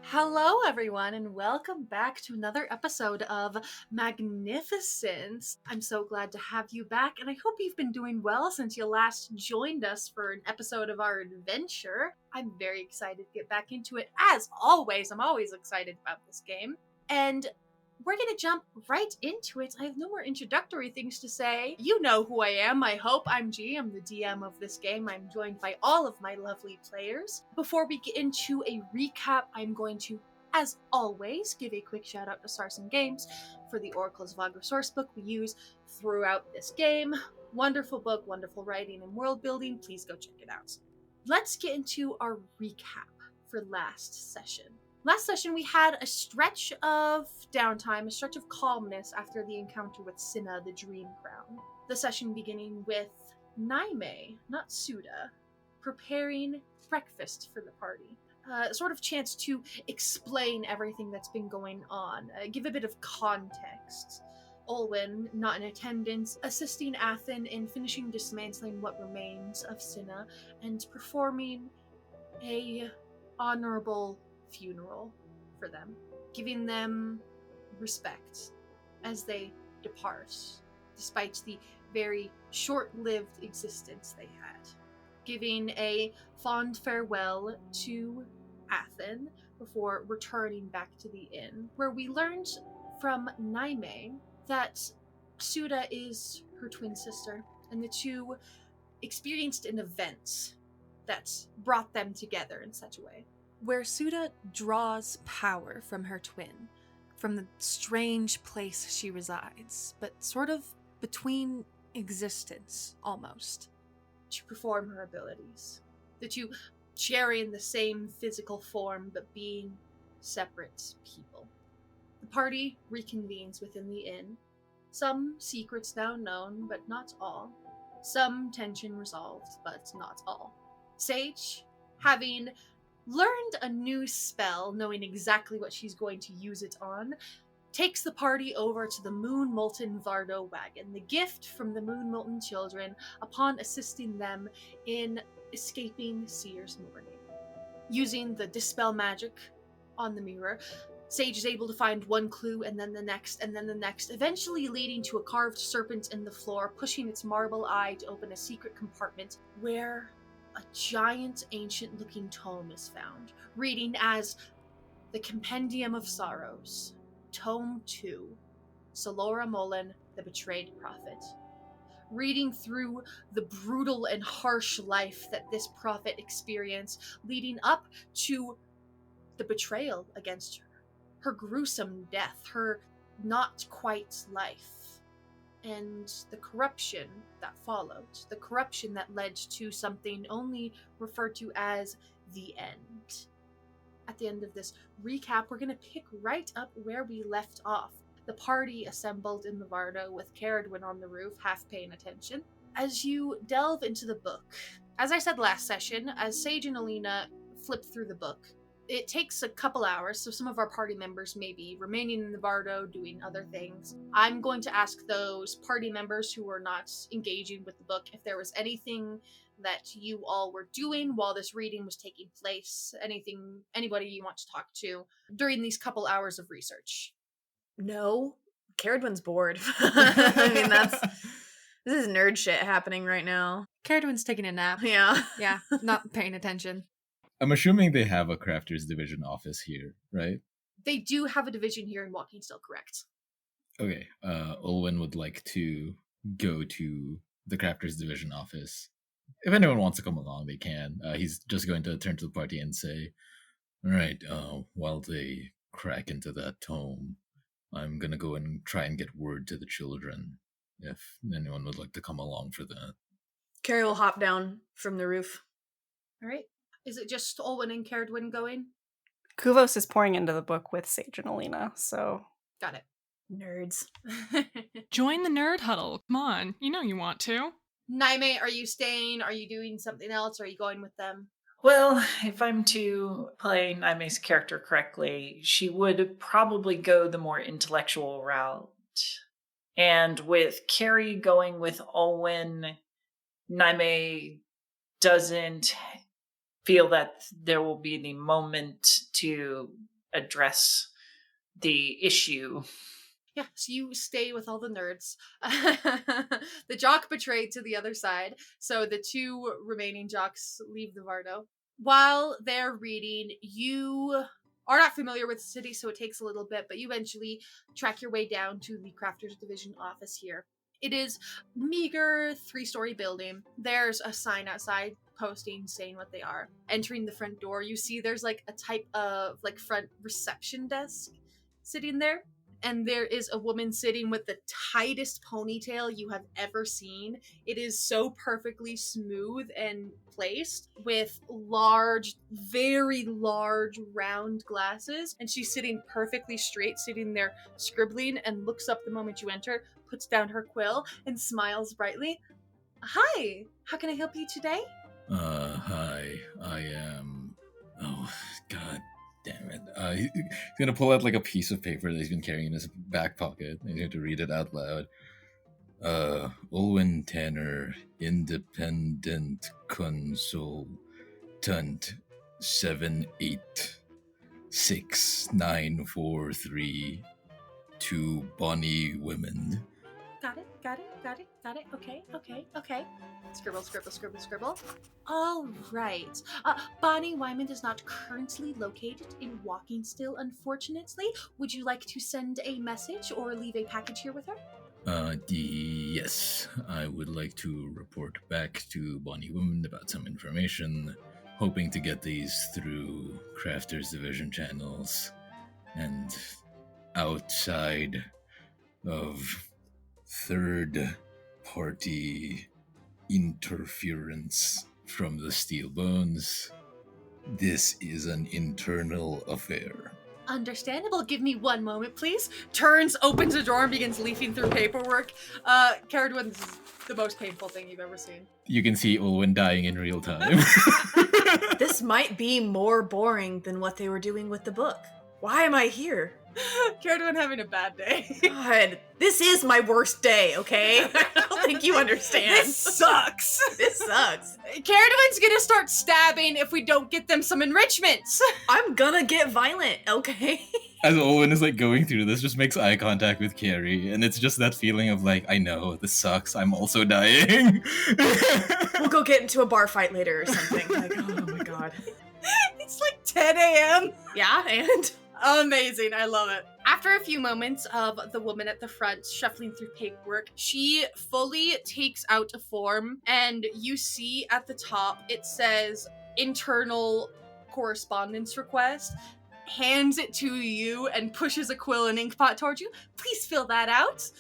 Hello, everyone, and welcome back to another episode of Magnificence. I'm so glad to have you back, and I hope you've been doing well since you last joined us for an episode of our adventure. I'm very excited to get back into it. As always, I'm always excited about this game. And we're going to jump right into it. I have no more introductory things to say. You know who I am, I hope. I'm G. I'm the DM of this game. I'm joined by all of my lovely players. Before we get into a recap, I'm going to, as always, give a quick shout out to Sarson Games for the Oracle's Vardo sourcebook we use throughout this game. Wonderful book, wonderful writing and world building. Please go check it out. Let's get into our recap for last session. Last session, we had a stretch of downtime, a stretch of calmness after the encounter with Cinna, the Dream Crown. The session beginning with Naime, not Suda, preparing breakfast for the party. Sort of chance to explain everything that's been going on, give a bit of context. Olwen, not in attendance, assisting Athen in finishing dismantling what remains of Cinna and performing a honorable funeral for them, giving them respect as they depart, despite the very short-lived existence they had. Giving a fond farewell to Athen before returning back to the inn, where we learned from Naime that Suda is her twin sister, and the two experienced an event that brought them together in such a way. Where Suda draws power from her twin, from the strange place she resides, but sort of between existence, almost, to perform her abilities. The two sharing the same physical form, but being separate people. The party reconvenes within the inn. Some secrets now known, but not all. Some tension resolved, but not all. Sage, having learned a new spell, knowing exactly what she's going to use it on, takes the party over to the Moon Molten Vardo wagon, the gift from the Moon Molten children upon assisting them in escaping Seer's Morning. Using the Dispel magic on the mirror, Sage is able to find one clue and then the next and then the next, eventually leading to a carved serpent in the floor, pushing its marble eye to open a secret compartment where a giant ancient-looking tome is found, reading as The Compendium of Sorrows, Tome 2, Solora Molin, the Betrayed Prophet. Reading through the brutal and harsh life that this prophet experienced, leading up to the betrayal against her gruesome death, her not quite life, and the corruption that followed, the corruption that led to something only referred to as the end. At the end of this recap, we're going to pick right up where we left off. The party assembled in the Vardo with Caradwin on the roof, half paying attention. As you delve into the book, as I said last session, as Sage and Alina flip through the book, it takes a couple hours, so some of our party members may be remaining in the Vardo doing other things. I'm going to ask those party members who were not engaging with the book if there was anything that you all were doing while this reading was taking place, anybody you want to talk to during these couple hours of research. No, Caradwin's bored. I mean, this is nerd shit happening right now. Caradwin's taking a nap. Yeah. Yeah, not paying attention. I'm assuming they have a crafters division office here, right? They do have a division here in Walkingsdale, correct? Okay. Olwen would like to go to the crafters division office. If anyone wants to come along, they can. He's just going to turn to the party and say, "All right, while they crack into that tome, I'm gonna go and try and get word to the children. If anyone would like to come along for that." Carrie will hop down from the roof. All right. Is it just Olwen and Caradwin going? Kuvos is pouring into the book with Sage and Alina, so... Got it. Nerds. Join the nerd huddle. Come on. You know you want to. Naime, are you staying? Are you doing something else? Are you going with them? Well, if I'm to play Naime's character correctly, she would probably go the more intellectual route. And with Carrie going with Olwen, Naime doesn't feel that there will be the moment to address the issue. Yeah, so you stay with all the nerds. The jock betrayed to the other side, so the 2 remaining jocks leave the Vardo. While they're reading, you are not familiar with the city, so it takes a little bit, but you eventually track your way down to the Crafters Division office here. It is meager 3-story building. There's a sign outside posting saying what they are. Entering the front door, you see there's like a type of like front reception desk sitting there. And there is a woman sitting with the tightest ponytail you have ever seen. It is so perfectly smooth and placed with large, very large round glasses. And she's sitting perfectly straight, sitting there scribbling, and looks up the moment you enter, puts down her quill, and smiles brightly. Hi, how can I help you today? Hi, I am... Oh, God damn it. He's gonna pull out like a piece of paper that he's been carrying in his back pocket, and he's going to read it out loud. Olwen Tanner, Independent Consultant 786943 to Bonnie Women. Got it. Okay. Scribble. All right. Bonnie Wyman is not currently located in Walkingstill, unfortunately. Would you like to send a message or leave a package here with her? Yes. I would like to report back to Bonnie Woman about some information, hoping to get these through Crafters Division channels and outside of third-party interference from the Steel Bones. This is an internal affair. Understandable. Give me one moment, please. Turns, opens a drawer, and begins leafing through paperwork. Caradwin's the most painful thing you've ever seen. You can see Olwen dying in real time. This might be more boring than what they were doing with the book. Why am I here? Caradwin having a bad day. God, this is my worst day, okay? I don't think you understand. This sucks. This sucks. Caradwin's gonna start stabbing if we don't get them some enrichments. I'm gonna get violent, okay? As Olwen is like going through this, just makes eye contact with Carrie, and it's just that feeling of like, I know, this sucks, I'm also dying. We'll go get into a bar fight later or something. Like, oh my god. It's like 10 a.m. Yeah, and? Amazing, I love it. After a few moments of the woman at the front shuffling through paperwork, she fully takes out a form, and you see at the top it says internal correspondence request, hands it to you, and pushes a quill and ink pot towards you. Please fill that out.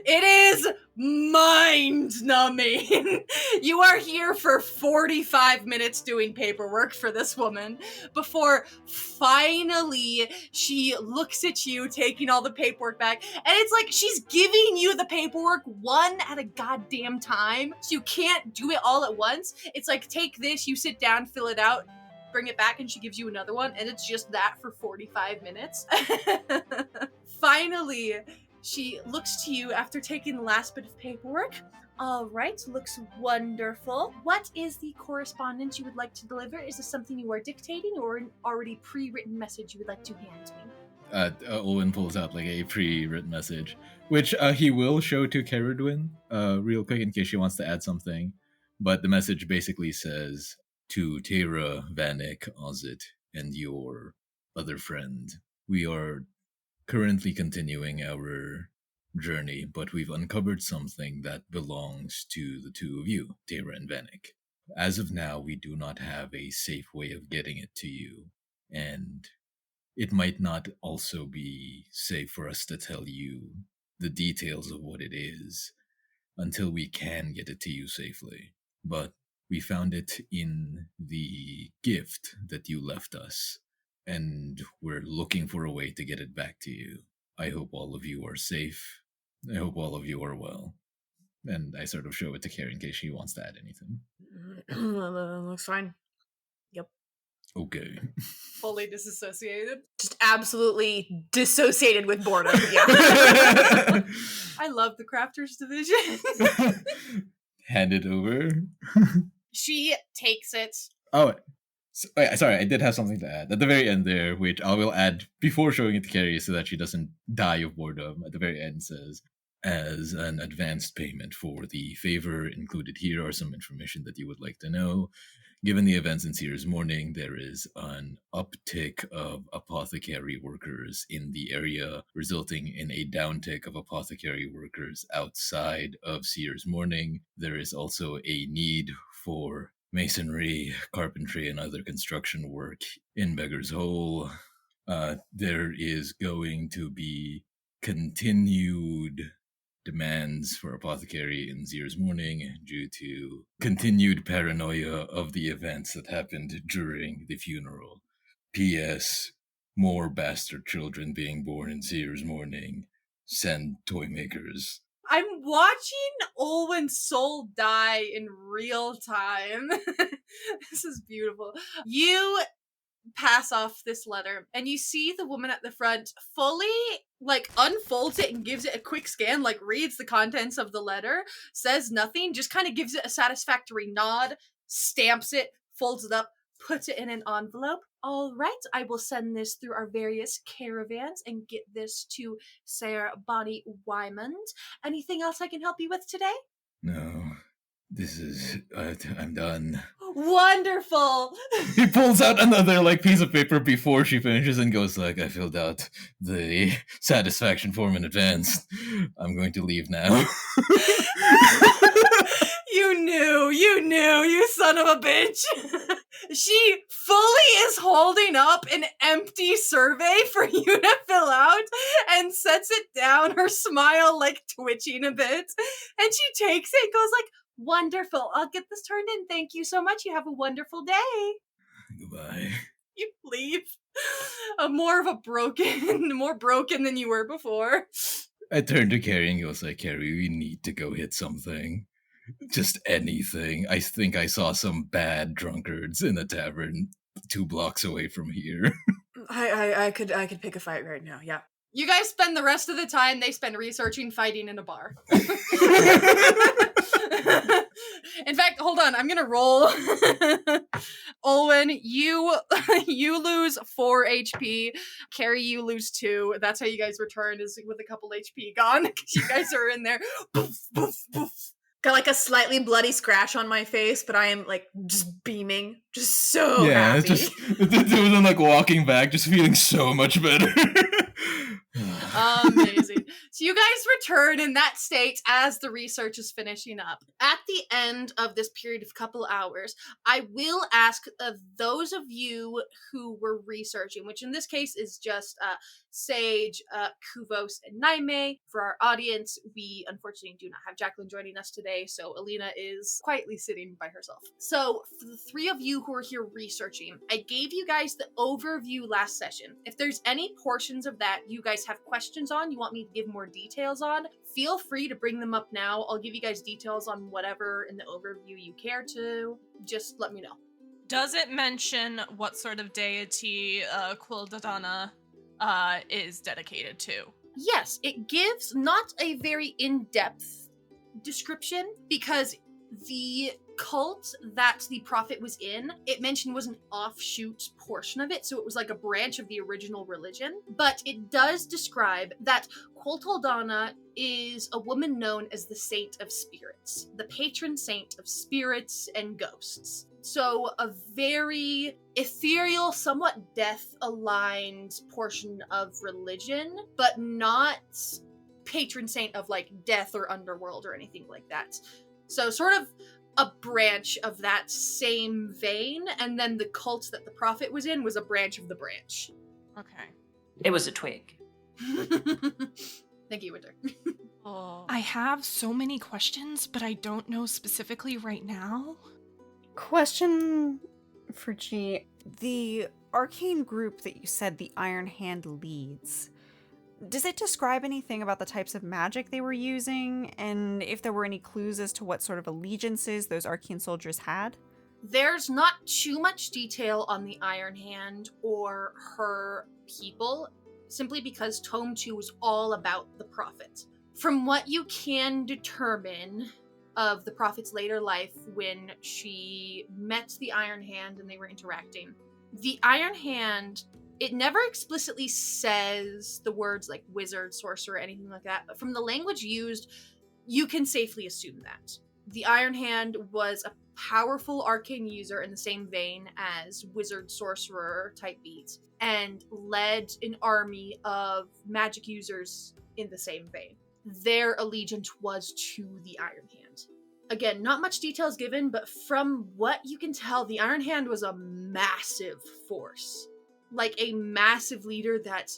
It is mind-numbing. You are here for 45 minutes doing paperwork for this woman before finally she looks at you taking all the paperwork back, and it's like she's giving you the paperwork one at a goddamn time, so you can't do it all at once. It's like, take this, you sit down, fill it out, bring it back, and she gives you another one, and it's just that for 45 minutes. Finally, she looks to you after taking the last bit of paperwork. All right, looks wonderful. What is the correspondence you would like to deliver? Is this something you are dictating or an already pre-written message you would like to hand me? Owen pulls out like a pre-written message, which he will show to Caradwin real quick in case she wants to add something. But the message basically says, to Tara, Vanek, Ozit, and your other friend, we are currently continuing our journey, but we've uncovered something that belongs to the two of you, Tara and Vanek. As of now, we do not have a safe way of getting it to you, and it might not also be safe for us to tell you the details of what it is until we can get it to you safely. But we found it in the gift that you left us, and we're looking for a way to get it back to you. I hope all of you are safe. I hope all of you are well. And I sort of show it to Carrie in case she wants to add anything. Looks fine. Yep. Okay. Fully disassociated. Just absolutely dissociated with boredom. Yeah. I love the Crafters Division. Hand it over. She takes it. Oh, Sorry, I did have something to add. At the very end there, which I will add before showing it to Carrie so that she doesn't die of boredom, at the very end says, as an advanced payment for the favor included here are some information that you would like to know. Given the events in Sears Morning, there is an uptick of apothecary workers in the area, resulting in a downtick of apothecary workers outside of Sears Morning. There is also a need for masonry, carpentry, and other construction work in Beggar's Hole. There is going to be continued demands for apothecary in Sears Morning due to continued paranoia of the events that happened during the funeral. P.S. More bastard children being born in Sears Morning. Send toy makers. I'm watching Olwen's soul die in real time. This is beautiful. You pass off this letter and you see the woman at the front fully unfolds it and gives it a quick scan, reads the contents of the letter, says nothing, just kind of gives it a satisfactory nod, stamps it, folds it up, puts it in an envelope. All right, I will send this through our various caravans and get this to Sarah Bonnie Wymond. Anything else I can help you with today? No, this is... I'm done. Wonderful! He pulls out another piece of paper before she finishes and goes I filled out the satisfaction form in advance. I'm going to leave now. You knew, you son of a bitch. She fully is holding up an empty survey for you to fill out and sets it down, her smile twitching a bit. And she takes it and goes wonderful, I'll get this turned in. Thank you so much. You have a wonderful day. Goodbye. You leave. More broken than you were before. I turn to Carrie and goes Carrie, we need to go hit something. Just anything. I think I saw some bad drunkards in the tavern 2 blocks away from here. I could pick a fight right now, yeah. You guys spend the rest of the time they spend researching fighting in a bar. In fact, hold on, I'm gonna roll. Olwen, you lose 4 HP. Carrie, you lose 2. That's how you guys return, is with a couple HP gone. You guys are in there. Poof, poof, poof. Got a slightly bloody scratch on my face, but I am just beaming, just so happy. It's just the 2 of them walking back, just feeling so much better. Amazing. So you guys return in that state as the research is finishing up. At the end of this period of couple hours, I will ask of those of you who were researching, which in this case is just Sage, Kuvos, and Naime. For our audience, we unfortunately do not have Jacqueline joining us today, so Alina is quietly sitting by herself. So for the 3 of you who are here researching, I gave you guys the overview last session. If there's any portions of that you guys have questions on, you want me to give more details on, feel free to bring them up now. I'll give you guys details on whatever in the overview you care to. Just let me know. Does it mention what sort of deity Quildadana is dedicated to? Yes, it gives not a very in-depth description, because the cult that the prophet was in, it mentioned was an offshoot portion of it, so it was a branch of the original religion. But it does describe that Quildadana is a woman known as the Saint of Spirits, the patron saint of spirits and ghosts. So a very ethereal, somewhat death-aligned portion of religion, but not patron saint of death or underworld or anything like that. So sort of a branch of that same vein, and then the cult that the prophet was in was a branch of the branch. Okay. It was a twig. Thank you, Winter. Oh. I have so many questions, but I don't know specifically right now. Question for G. The arcane group that you said the Iron Hand leads, does it describe anything about the types of magic they were using, and if there were any clues as to what sort of allegiances those arcane soldiers had? There's not too much detail on the Iron Hand or her people, simply because Tome 2 is all about the prophet. From what you can determine, of the prophet's later life when she met the Iron Hand and they were interacting. The Iron Hand, it never explicitly says the words like wizard, sorcerer, anything like that, but from the language used, you can safely assume that. The Iron Hand was a powerful arcane user in the same vein as wizard, sorcerer type beats, and led an army of magic users in the same vein. Their allegiance was to the Iron Hand. Again, not much details given, but from what you can tell, the Iron Hand was a massive force. Like a massive leader that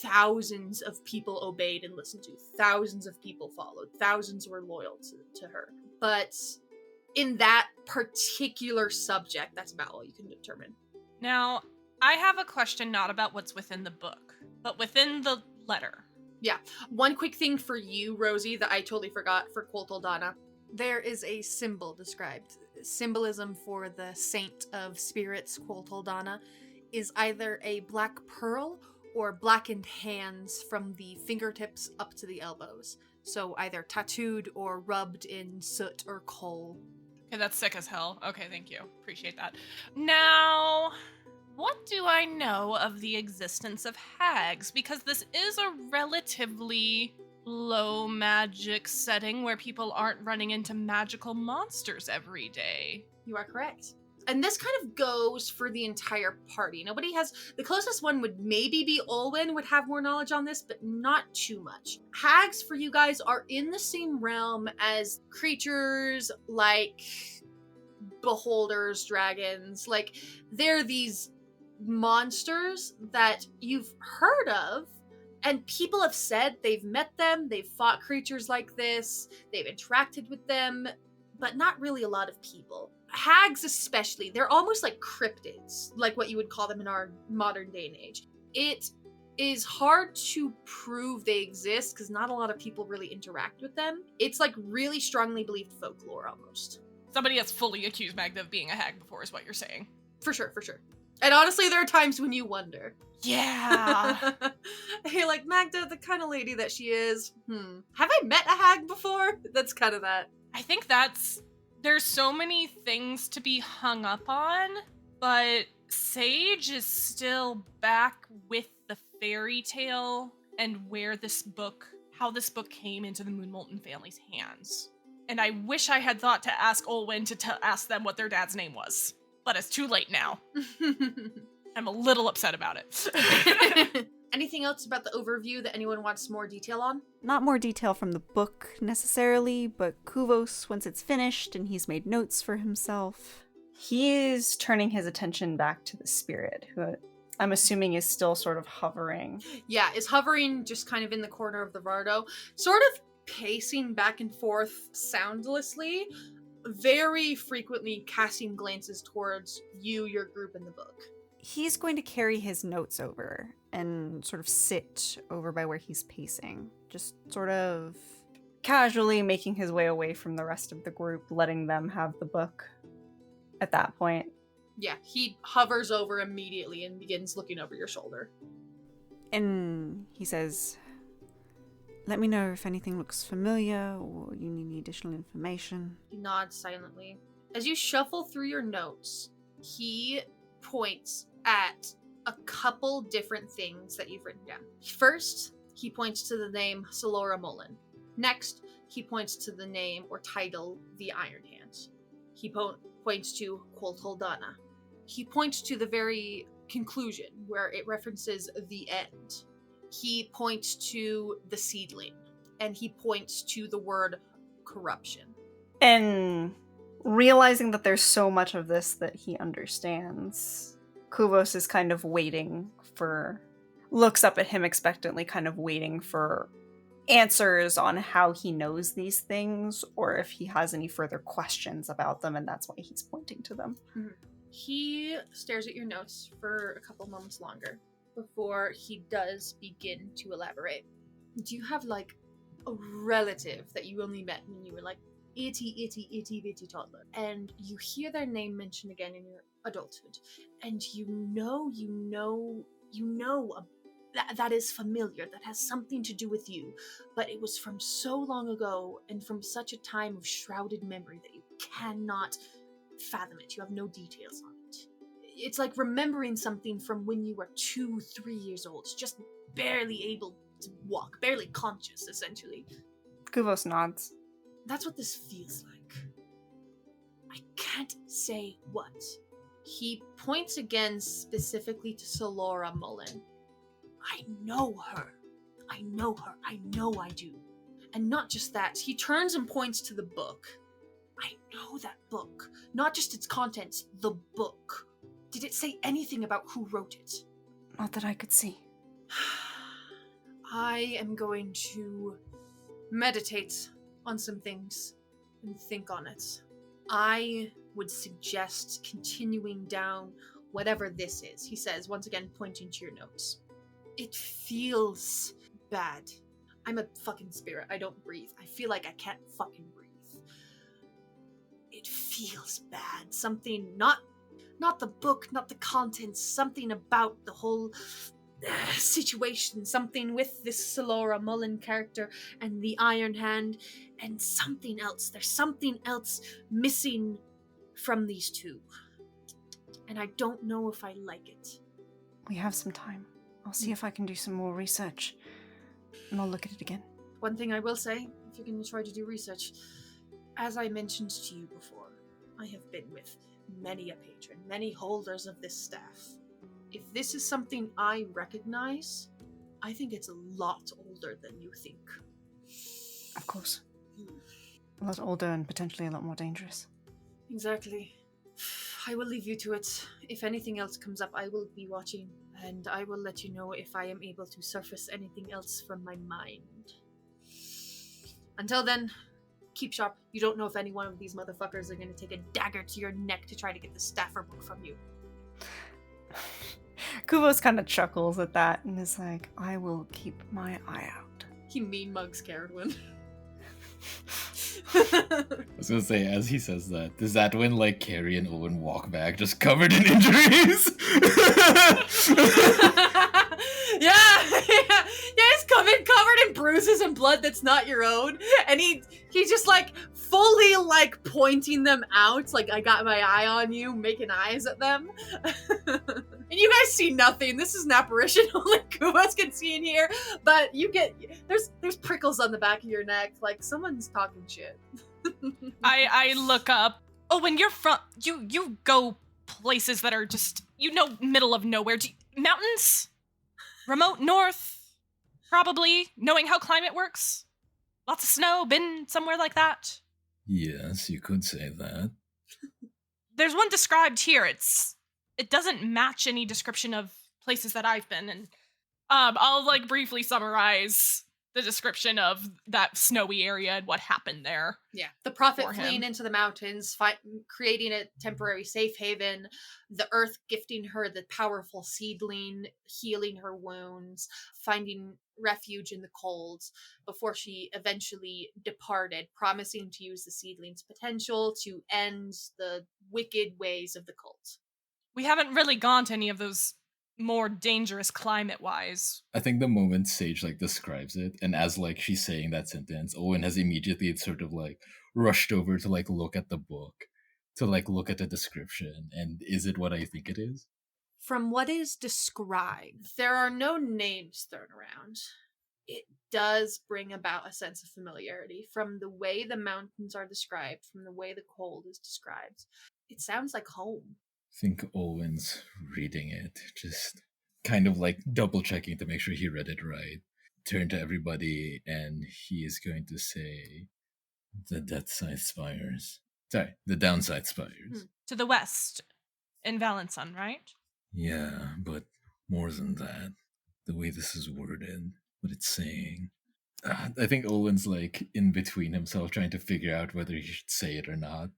thousands of people obeyed and listened to. Thousands of people followed. Thousands were loyal to her. But in that particular subject, that's about all you can determine. Now, I have a question not about what's within the book, but within the letter. Yeah. One quick thing for you, Rosie, that I totally forgot for Quoltoldana. There is a symbol described. Symbolism for the saint of spirits, Quoltoldana, is either a black pearl or blackened hands from the fingertips up to the elbows. So either tattooed or rubbed in soot or coal. Okay, that's sick as hell. Okay, thank you. Appreciate that. Now, what do I know of the existence of hags? Because this is a relatively low magic setting where people aren't running into magical monsters every day. You are correct. And this kind of goes for the entire party. Nobody has... The closest one would maybe be Olwen, would have more knowledge on this, but not too much. Hags, for you guys, are in the same realm as creatures like beholders, dragons. Like, they're these monsters that you've heard of, and people have said they've met them, they've fought creatures like this, they've interacted with them, but not really a lot of people. Hags especially, they're almost like cryptids, like what you would call them in our modern day and age. It is hard to prove they exist because not a lot of people really interact with them. It's like really strongly believed folklore almost. Somebody has fully accused Magda of being a hag before is what you're saying. For sure, for sure. And honestly, there are times when you wonder. Yeah. You're like, Magda, the kind of lady that she is, have I met a hag before? That's kind of that. I think there's so many things to be hung up on, but Sage is still back with the fairy tale and how this book came into the Moon Molten family's hands. And I wish I had thought to ask Olwen to ask them what their dad's name was, but it's too late now. I'm a little upset about it. Anything else about the overview that anyone wants more detail on? Not more detail from the book necessarily, but Kuvos, once it's finished and he's made notes for himself, He is turning his attention back to the spirit, who I'm assuming is still sort of hovering. Yeah, is hovering just kind of in the corner of the Vardo, sort of pacing back and forth soundlessly, very frequently casting glances towards you, your group, and the book. he's going to carry his notes over and sort of sit over by where he's pacing. Just sort of Casually making his way away from the rest of the group, letting them have the book at that point. Yeah, he hovers over immediately and begins looking over your shoulder. And he says, "Let me know if anything looks familiar or you need any additional information." He nods silently. As you shuffle through your notes, he points at a couple different things that you've written down. First, he points to the name Solora Mullen. Next, he points to the name or title, the Iron Hand. He points to Quoltoldana. He points to the very conclusion where it references the end. He points to the seedling, and he points to the word corruption. And realizing that there's so much of this that he understands, Kuvos is kind of looks up at him expectantly, kind of waiting for answers on how he knows these things, or if he has any further questions about them, and that's why he's pointing to them. Mm-hmm. He stares at your notes for a couple moments longer before he does begin to elaborate. Do you have, like, a relative that you only met when you were, like, itty bitty toddler, and you hear their name mentioned again in your adulthood, and you know that is familiar, that has something to do with you, but it was from so long ago and from such a time of shrouded memory that you cannot fathom it. You have no details on it. It's like remembering something from when you were 2-3 years old, just barely able to walk, barely conscious, essentially. Kuvos nods. That's what this feels like. I can't say what. He points again specifically to Solora Mullen. I know her. I know her. I know I do. And not just that, he turns and points to the book. I know that book. Not just its contents, the book. Did it say anything about who wrote it? Not that I could see. I am going to meditate on some things and think on it. I would suggest continuing down whatever this is, he says, once again pointing to your notes. It feels bad. I'm a fucking spirit. I don't breathe. I feel like I can't fucking breathe. It feels bad. Something, not the book, not the contents, something about the whole situation, something with this Solora Mullen character and the Iron Hand, and something else. There's something else missing from these two. And I don't know if I like it. We have some time. I'll see if I can do some more research. And I'll look at it again. One thing I will say, if you're going to try to do research, as I mentioned to you before, I have been with many a patron, many holders of this staff. If this is something I recognize, I think it's a lot older than you think. Of course. A lot older and potentially a lot more dangerous. Exactly. I will leave you to it. If anything else comes up, I will be watching, and I will let you know if I am able to surface anything else from my mind. Until then, keep sharp. You don't know if any one of these motherfuckers are going to take a dagger to your neck to try to get the Staffer book from you. Kuvos kind of chuckles at that and is like, I will keep my eye out. He mean mugs Carradwin. I was gonna say, as he says that, does that when like Carrie and Owen walk back just covered in injuries? Yeah, he's covered in bruises and blood that's not your own, and he's just like fully like pointing them out, like I got my eye on you, making eyes at them. And you guys see nothing. This is an apparition only Kuvos can see in here, but you get there's prickles on the back of your neck, like someone's talking shit. I look up. Oh, when you're from you go places that are just middle of nowhere. Mountains, remote north, probably. Knowing how climate works, lots of snow. Been somewhere like that? Yes, you could say that. There's one described here. It doesn't match any description of places that I've been, and I'll like briefly summarize the description of that snowy area and what happened there. Yeah, the prophet For him. fleeing into the mountains, creating a temporary safe haven, the earth gifting her the powerful seedling, healing her wounds, finding refuge in the cold, before she eventually departed, promising to use the seedling's potential to end the wicked ways of the cult. We haven't really gone to any of those more dangerous climate-wise. I think the moment Sage like describes it, and as like she's saying that sentence, Owen has immediately sort of like rushed over to like look at the book, to like look at the description, and is it what I think it is? From what is described, there are no names thrown around. It does bring about a sense of familiarity from the way the mountains are described, from the way the cold is described. It sounds like home. I think Owen's reading it, just kind of like double checking to make sure he read it right. Turn to everybody, and he is going to say, the Deathside Spires. Sorry, the Downside Spires. To the west, in Valenson, right? Yeah, but more than that, the way this is worded, what it's saying. I think Owen's like in between himself, trying to figure out whether he should say it or not.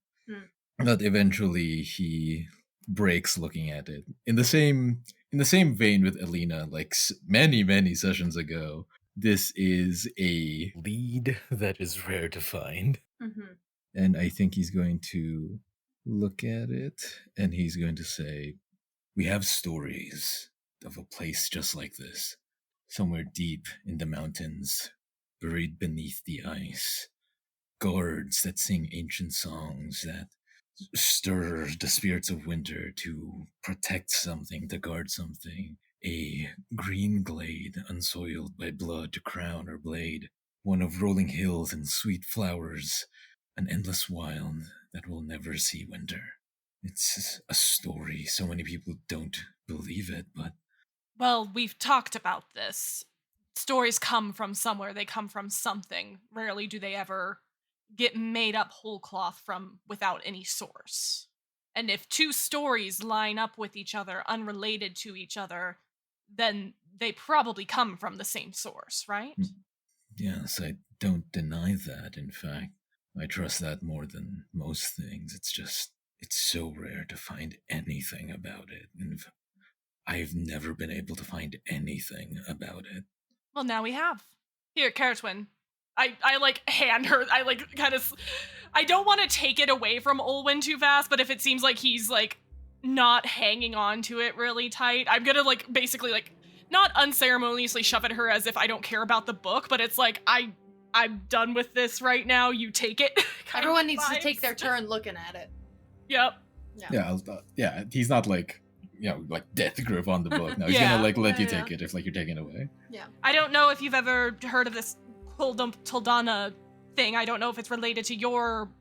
But eventually he breaks looking at it. In the same vein with Alina, like many sessions ago, this is a lead that is rare to find. Mm-hmm. And I think he's going to look at it, and he's going to say, we have stories of a place just like this. somewhere deep in the mountains, buried beneath the ice. Guards that sing ancient songs that stir the spirits of winter to protect something, to guard something. A green glade unsoiled by blood to crown or blade. One of rolling hills and sweet flowers. An endless wild that will never see winter. It's a story. So many people don't believe it, but Well, we've talked about this. Stories come from somewhere, they come from something. Rarely do they ever get made up whole cloth from without any source. And if two stories line up with each other, unrelated to each other, then they probably come from the same source, right? yes, I don't deny that. In fact, I trust that more than most things. It's so rare to find anything about it. And I've never been able to find anything about it. Well, now we have. Here, Caratwin. I like hand her. I like kind of. I don't want to take it away from Olwen too fast, but if it seems like he's like not hanging on to it really tight, I'm gonna like basically like not unceremoniously shove at her as if I don't care about the book, but it's like I'm done with this right now. You take it. Everyone needs to take their turn looking at it. Yep. Yeah. He's not like like death grip on the book. No, he's Yeah. gonna like let you Yeah. take it if like you're taking it away. I don't know if you've ever heard of this Toldana thing. I don't know if it's related to your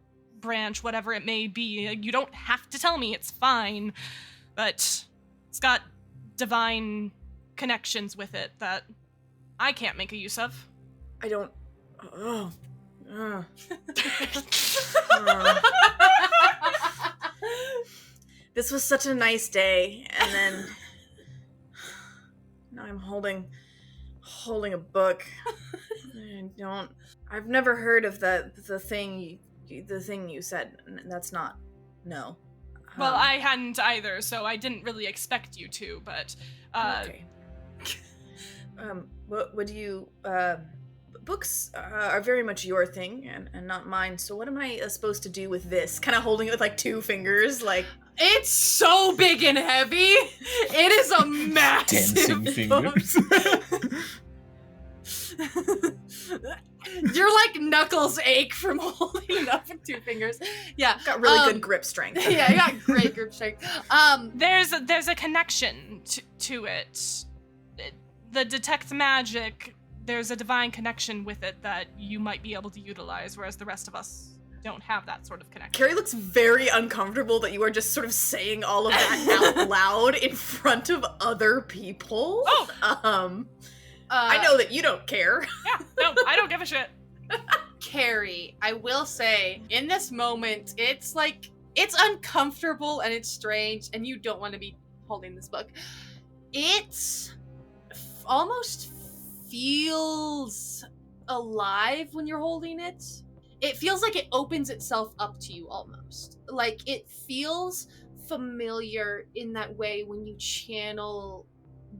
branch, whatever it may be. You don't have to tell me, it's fine. But it's got divine connections with it that I can't make a use of. I don't. This was such a nice day, and then now I'm holding a book. I've never heard of the thing you said. That's not. No. Well, I hadn't either, so I didn't really expect you to, but Okay. What do you? Books are very much your thing and not mine. So what am I supposed to do with this? Kind of holding it with like two fingers, like. It's so big and heavy. It is a massive Dancing book. fingers. Your like knuckles ache from holding it up with two fingers. Yeah, Got really good grip strength. Yeah, I got great grip strength. there's a connection to it. The detect magic, there's a divine connection with it that you might be able to utilize, whereas the rest of us don't have that sort of connection. Carrie looks very uncomfortable that you are just sort of saying all of that out loud in front of other people. Oh! I know that you don't care. Yeah, no, I don't give a shit. Carrie, I will say, in this moment, it's like, it's uncomfortable and it's strange, and you don't want to be holding this book. It almost feels alive when you're holding it. It feels like it opens itself up to you almost. Like, it feels familiar in that way when you channel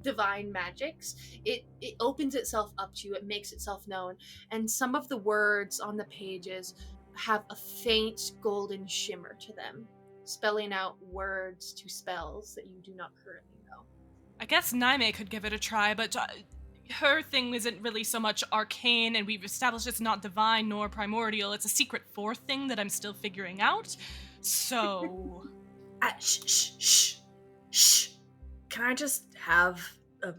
divine magics. It opens itself up to you, it makes itself known, and some of the words on the pages have a faint golden shimmer to them, spelling out words to spells that you do not currently know. I guess Naime could give it a try, but her thing isn't really so much arcane, and we've established it's not divine nor primordial. It's a secret fourth thing that I'm still figuring out. So... Shh. Can I just have a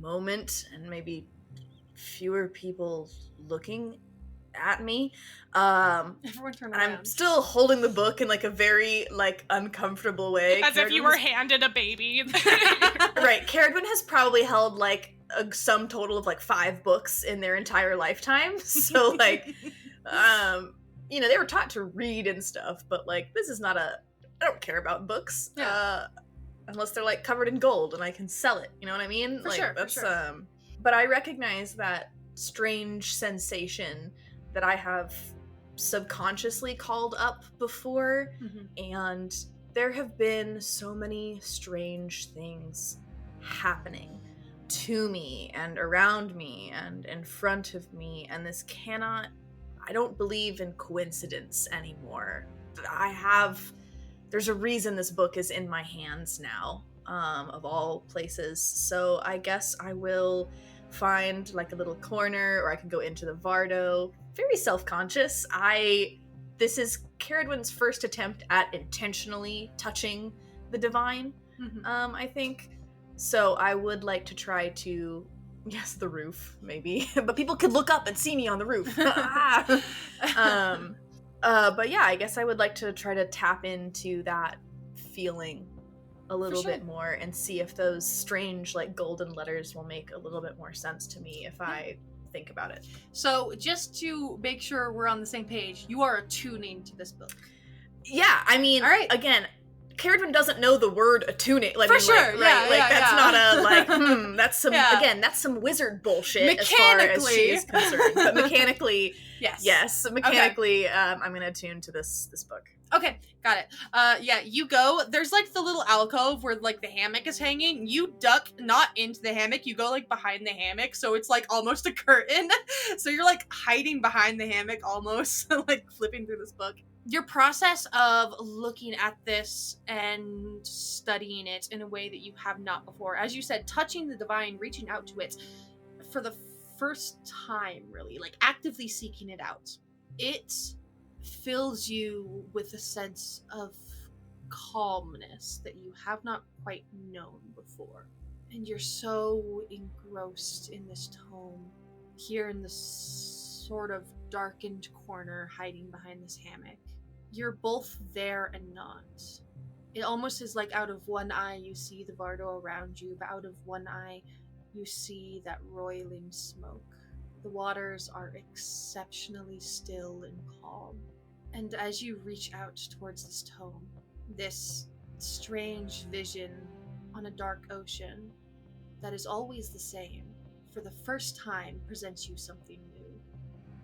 moment and maybe fewer people looking at me? Everyone turn around. I'm still holding the book in like a very like uncomfortable way. As if you were handed a baby. Right. Caradwin has probably held like a sum total of like 5 books in their entire lifetime. So like, they were taught to read and stuff, but like this is not I don't care about books. Yeah. Unless they're like covered in gold and I can sell it. You know what I mean? For like, sure. But I recognize that strange sensation that I have subconsciously called up before, and there have been so many strange things happening to me and around me and in front of me, and I don't believe in coincidence anymore. There's a reason this book is in my hands now, of all places. So I guess I will find like a little corner, or I can go into the Vardo. Very self-conscious. This is Caradwin's first attempt at intentionally touching the divine, I think. So I would like to try to, yes, the roof, maybe. But people could look up and see me on the roof. But yeah, I guess I would like to try to tap into that feeling a little bit more and see if those strange like golden letters will make a little bit more sense to me if I think about it. So just to make sure we're on the same page, you are attuning to this book. Yeah, I mean, all right. Again, Caradwin doesn't know the word attuning. Like, for sure, that's not a like. That's some again. That's some wizard bullshit as far as she is concerned. But mechanically, yes. Mechanically, I'm gonna attune to this book. Okay, got it. You go. There's like the little alcove where like the hammock is hanging. You duck not into the hammock. You go like behind the hammock, so it's like almost a curtain. So you're like hiding behind the hammock almost, like flipping through this book. Your process of looking at this and studying it in a way that you have not before, as you said, touching the divine, reaching out to it for the first time, really, like actively seeking it out. It fills you with a sense of calmness that you have not quite known before. And you're so engrossed in this tome, here in this sort of darkened corner, hiding behind this hammock. You're both there and not. It almost is like out of one eye you see the Vardo around you, but out of one eye you see that roiling smoke. The waters are exceptionally still and calm. And as you reach out towards this tome, this strange vision on a dark ocean that is always the same, for the first time presents you something new.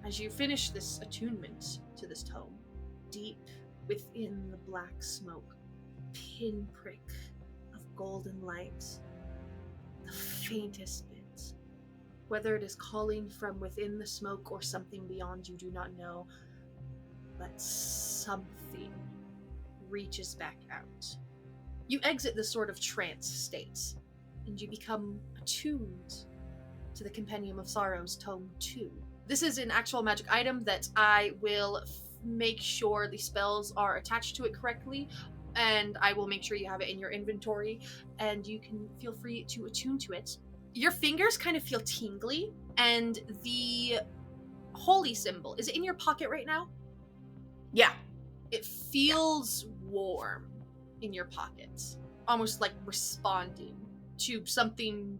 As you finish this attunement to this tome, deep within the black smoke, pinprick of golden light, the faintest bit. Whether it is calling from within the smoke or something beyond, you do not know, but something reaches back out. You exit this sort of trance state, and you become attuned to the Compendium of Sorrows, Tome 2. This is an actual magic item that I will make sure the spells are attached to it correctly, and I will make sure you have it in your inventory, and you can feel free to attune to it. Your fingers kind of feel tingly, and the holy symbol, is it in your pocket right now? Yeah. It feels warm in your pocket, almost like responding to something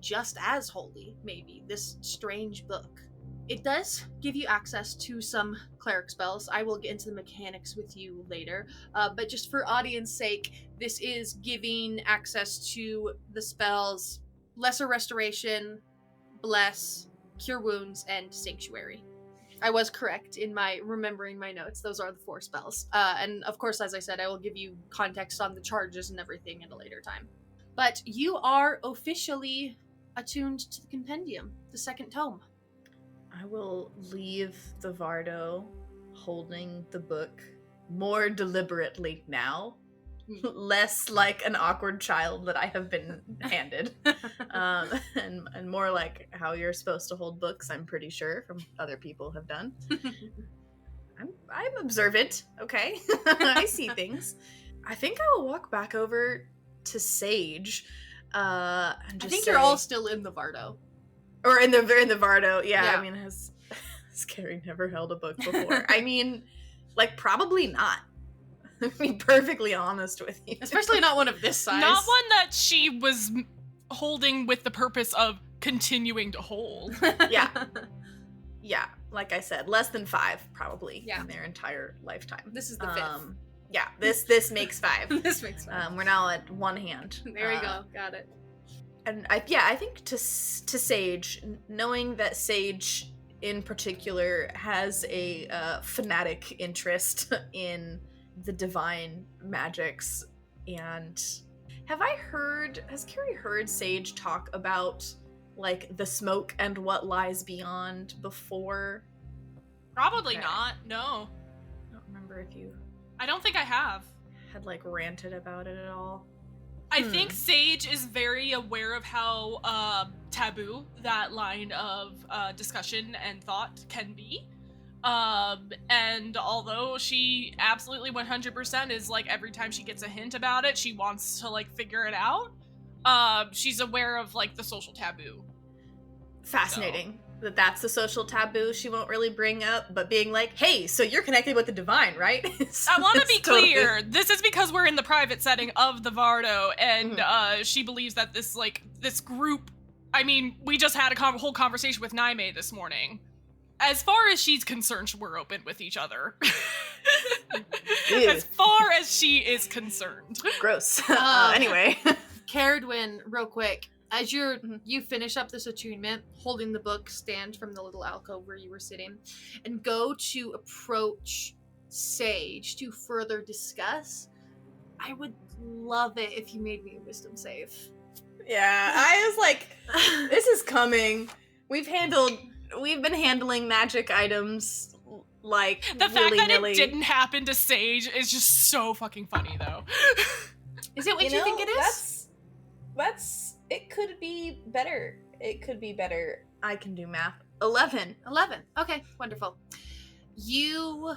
just as holy, maybe, this strange book. It does give you access to some cleric spells. I will get into the mechanics with you later, but just for audience sake, this is giving access to the spells Lesser Restoration, Bless, Cure Wounds, and Sanctuary. I was correct in my remembering my notes. Those are the 4 spells. And of course, as I said, I will give you context on the charges and everything at a later time. But you are officially attuned to the Compendium, the second tome. I will leave the Vardo holding the book more deliberately now. Less like an awkward child that I have been handed. And more like how you're supposed to hold books, I'm pretty sure, from other people have done. I'm observant, okay? I see things. I think I will walk back over to Sage. And just I think you're all still in the Vardo. Or in the Vardo, yeah. I mean, has Carrie never held a book before? I mean, like, probably not. To be perfectly honest with you. Especially not one of this size. Not one that she was holding with the purpose of continuing to hold. Yeah. Yeah, like I said, less than 5, probably, in their entire lifetime. This is the 5th. Yeah, this makes 5. This makes 5. We're now at one hand. There we go. Got it. And I think to Sage, knowing that Sage in particular has a fanatic interest in the divine magics, and has Carrie heard Sage talk about like the smoke and what lies beyond before? Probably not, no. I don't remember if you I don't think I have. had like ranted about it at all. I I think Sage is very aware of how taboo that line of discussion and thought can be. And although she absolutely 100% is like every time she gets a hint about it, she wants to like figure it out. She's aware of like the social taboo. Fascinating. That's the social taboo she won't really bring up, but being like, hey, so you're connected with the divine, right? I want to be clear. This is because we're in the private setting of the Vardo, and she believes that this group, I mean, we just had a whole conversation with Naime this morning. As far as she's concerned, we're open with each other. As far as she is concerned. Gross. Anyway. Caradwin, real quick, as you finish up this attunement, holding the book, stand from the little alcove where you were sitting, and go to approach Sage to further discuss, I would love it if you made me a wisdom save. Yeah, I was like, this is coming. We've been handling magic items like the fact that it didn't happen to Sage is just so fucking funny, though. Is it what you think it is? It could be better. It could be better. I can do math. 11. Okay, wonderful. You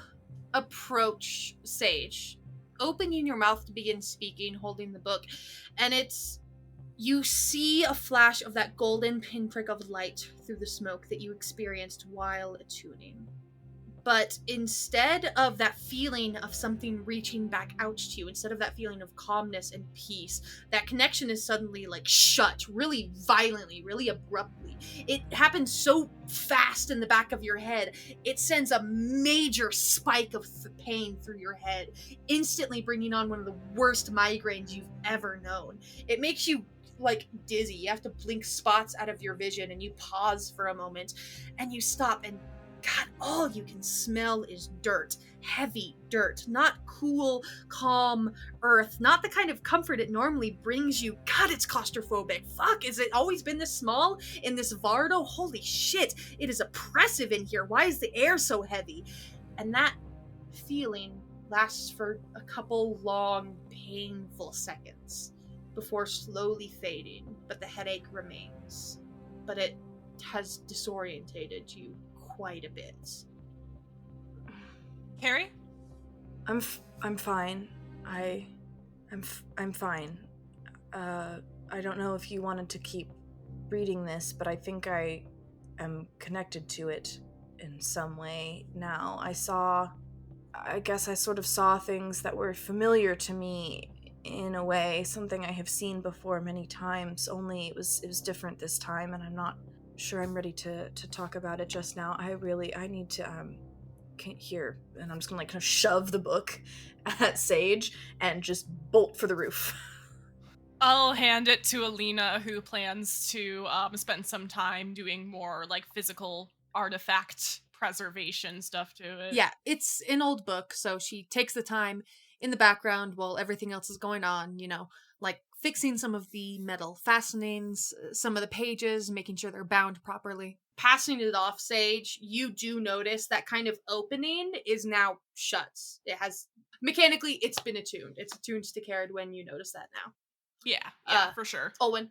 approach Sage, opening your mouth to begin speaking, holding the book, and you see a flash of that golden pinprick of light through the smoke that you experienced while attuning. But instead of that feeling of something reaching back out to you, instead of that feeling of calmness and peace, that connection is suddenly like shut really violently, really abruptly. It happens so fast in the back of your head. It sends a major spike of pain through your head, instantly bringing on one of the worst migraines you've ever known. It makes you like dizzy. You have to blink spots out of your vision, and you pause for a moment, and you stop, and God, all you can smell is dirt. Heavy dirt. Not cool, calm earth. Not the kind of comfort it normally brings you. God, it's claustrophobic. Fuck, has it always been this small in this Vardo? Holy shit, it is oppressive in here. Why is the air so heavy? And that feeling lasts for a couple long, painful seconds before slowly fading, but the headache remains. But it has disorientated you quite a bit. Carrie? I'm fine. I'm fine. I don't know if you wanted to keep reading this, but I think I am connected to it in some way now. I guess I sort of saw things that were familiar to me in a way, something I have seen before many times, only it was different this time, and I'm not sure I'm ready to talk about it just now. I need to here, and I'm just gonna like kind of shove the book at Sage and just bolt for the roof. I'll hand it to Alina, who plans to spend some time doing more like physical artifact preservation stuff to it. Yeah, it's an old book, so she takes the time in the background while everything else is going on, like fixing some of the metal fastenings, some of the pages, making sure they're bound properly. Passing it off, Sage, you do notice that kind of opening is now shut. It has, mechanically, it's been attuned. It's attuned to Caradwin. You notice that now. Yeah, for sure. Olwen.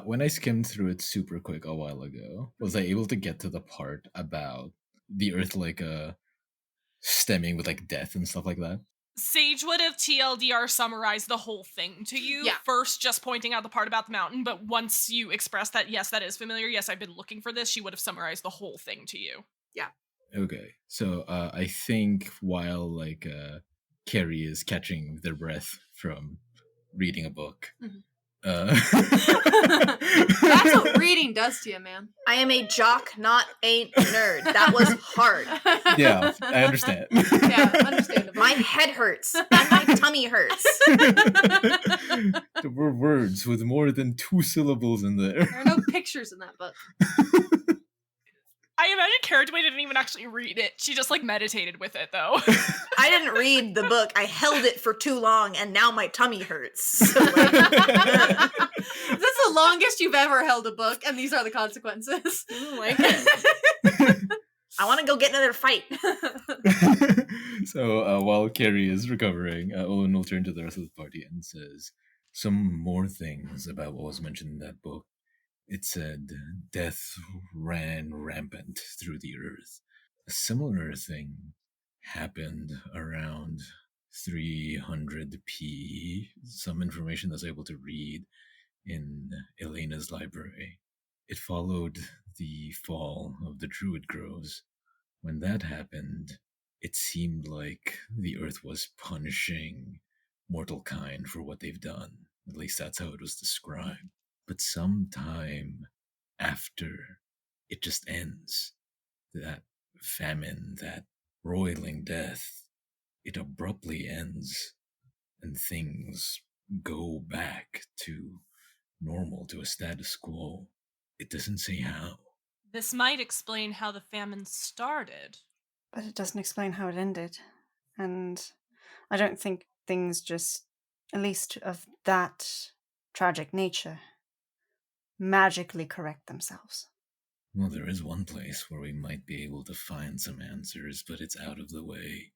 When I skimmed through it super quick a while ago, was I able to get to the part about the earth stemming with like death and stuff like that? Sage would have TLDR summarized the whole thing to you, first just pointing out the part about the mountain, but once you expressed that, yes, that is familiar, yes, I've been looking for this, she would have summarized the whole thing to you. Yeah. Okay, so I think while Carrie is catching their breath from reading a book, That's what reading does to you, man. I am a jock, not a nerd. That was hard. Yeah, I understand. Yeah, understandable. My head hurts and my tummy hurts. There were words with more than 2 syllables in there. There are no pictures in that book. I imagine Caradwin didn't even actually read it. She just like meditated with it though. I didn't read the book. I held it for too long and now my tummy hurts. So, like, that's the longest you've ever held a book, and these are the consequences. Like it. I want to go get another fight. So while Carrie is recovering, Owen will turn to the rest of the party and says, some more things about what was mentioned in that book. It said death ran rampant through the earth. A similar thing happened around 300 P. Some information that's able to read in Elena's library. It followed the fall of the Druid Groves. When that happened, it seemed like the earth was punishing mortal kind for what they've done. At least that's how it was described. But sometime after it just ends, that famine, that roiling death, it abruptly ends and things go back to normal, to a status quo. It doesn't say how. This might explain how the famine started. But it doesn't explain how it ended. And I don't think things just, at least of that tragic nature, magically correct themselves. Well, there is one place where we might be able to find some answers, but it's out of the way.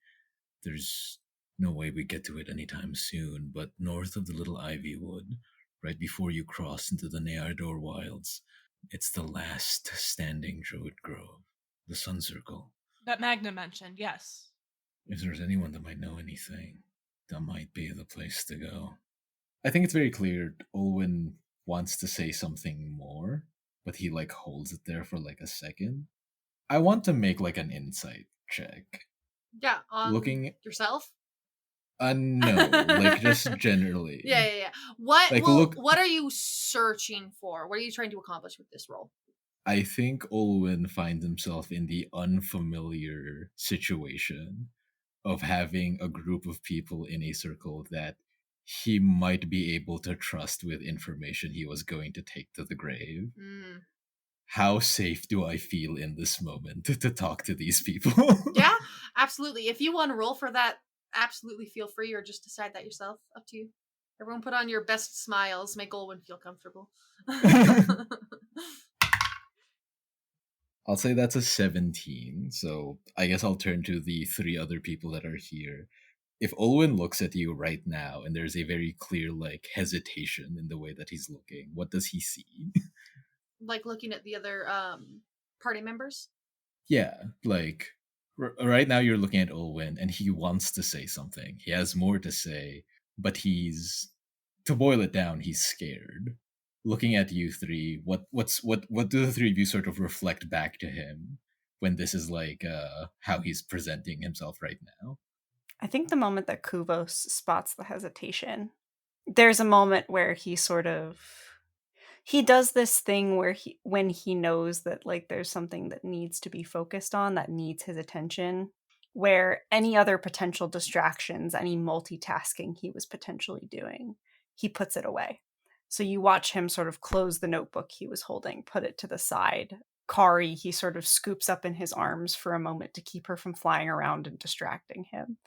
There's no way we get to it anytime soon, but north of the Little Ivy Wood, right before you cross into the Neardor Wilds, it's the last standing Druid Grove, the Sun Circle. That Magna mentioned, yes. If there's anyone that might know anything, that might be the place to go. I think it's very clear Olwen wants to say something more, but he holds it there for a second. I want to make an insight check. Yeah, on Looking yourself? No, just generally. Yeah. What look, what are you searching for? What are you trying to accomplish with this role? I think Olwen finds himself in the unfamiliar situation of having a group of people in a circle that he might be able to trust with information he was going to take to the grave. How safe do I feel in this moment to talk to these people? Yeah, absolutely. If you want to roll for that, absolutely feel free, or just decide that yourself. Up to you. Everyone put on your best smiles. Make Olwen feel comfortable. I'll say that's a 17, so I guess I'll turn to the three other people that are here. If Olwen looks at you right now and there's a very clear hesitation in the way that he's looking, what does he see? Looking at the other party members? Yeah, right now you're looking at Olwen and he wants to say something. He has more to say, but to boil it down, he's scared. Looking at you three, what do the three of you sort of reflect back to him when this is how he's presenting himself right now? I think the moment that Kuvos spots the hesitation, there's a moment where he does this thing where when he knows that there's something that needs to be focused on, that needs his attention, where any other potential distractions, any multitasking he was potentially doing, he puts it away. So you watch him sort of close the notebook he was holding, put it to the side. Kari, he sort of scoops up in his arms for a moment to keep her from flying around and distracting him,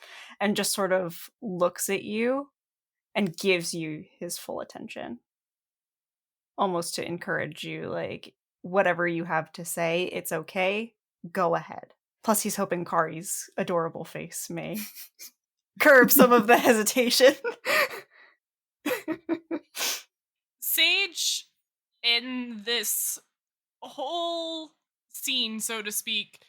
and just sort of looks at you and gives you his full attention. Almost to encourage you, whatever you have to say, it's okay, go ahead. Plus, he's hoping Kari's adorable face may curb some of the hesitation. Sage, in this whole scene, so to speak,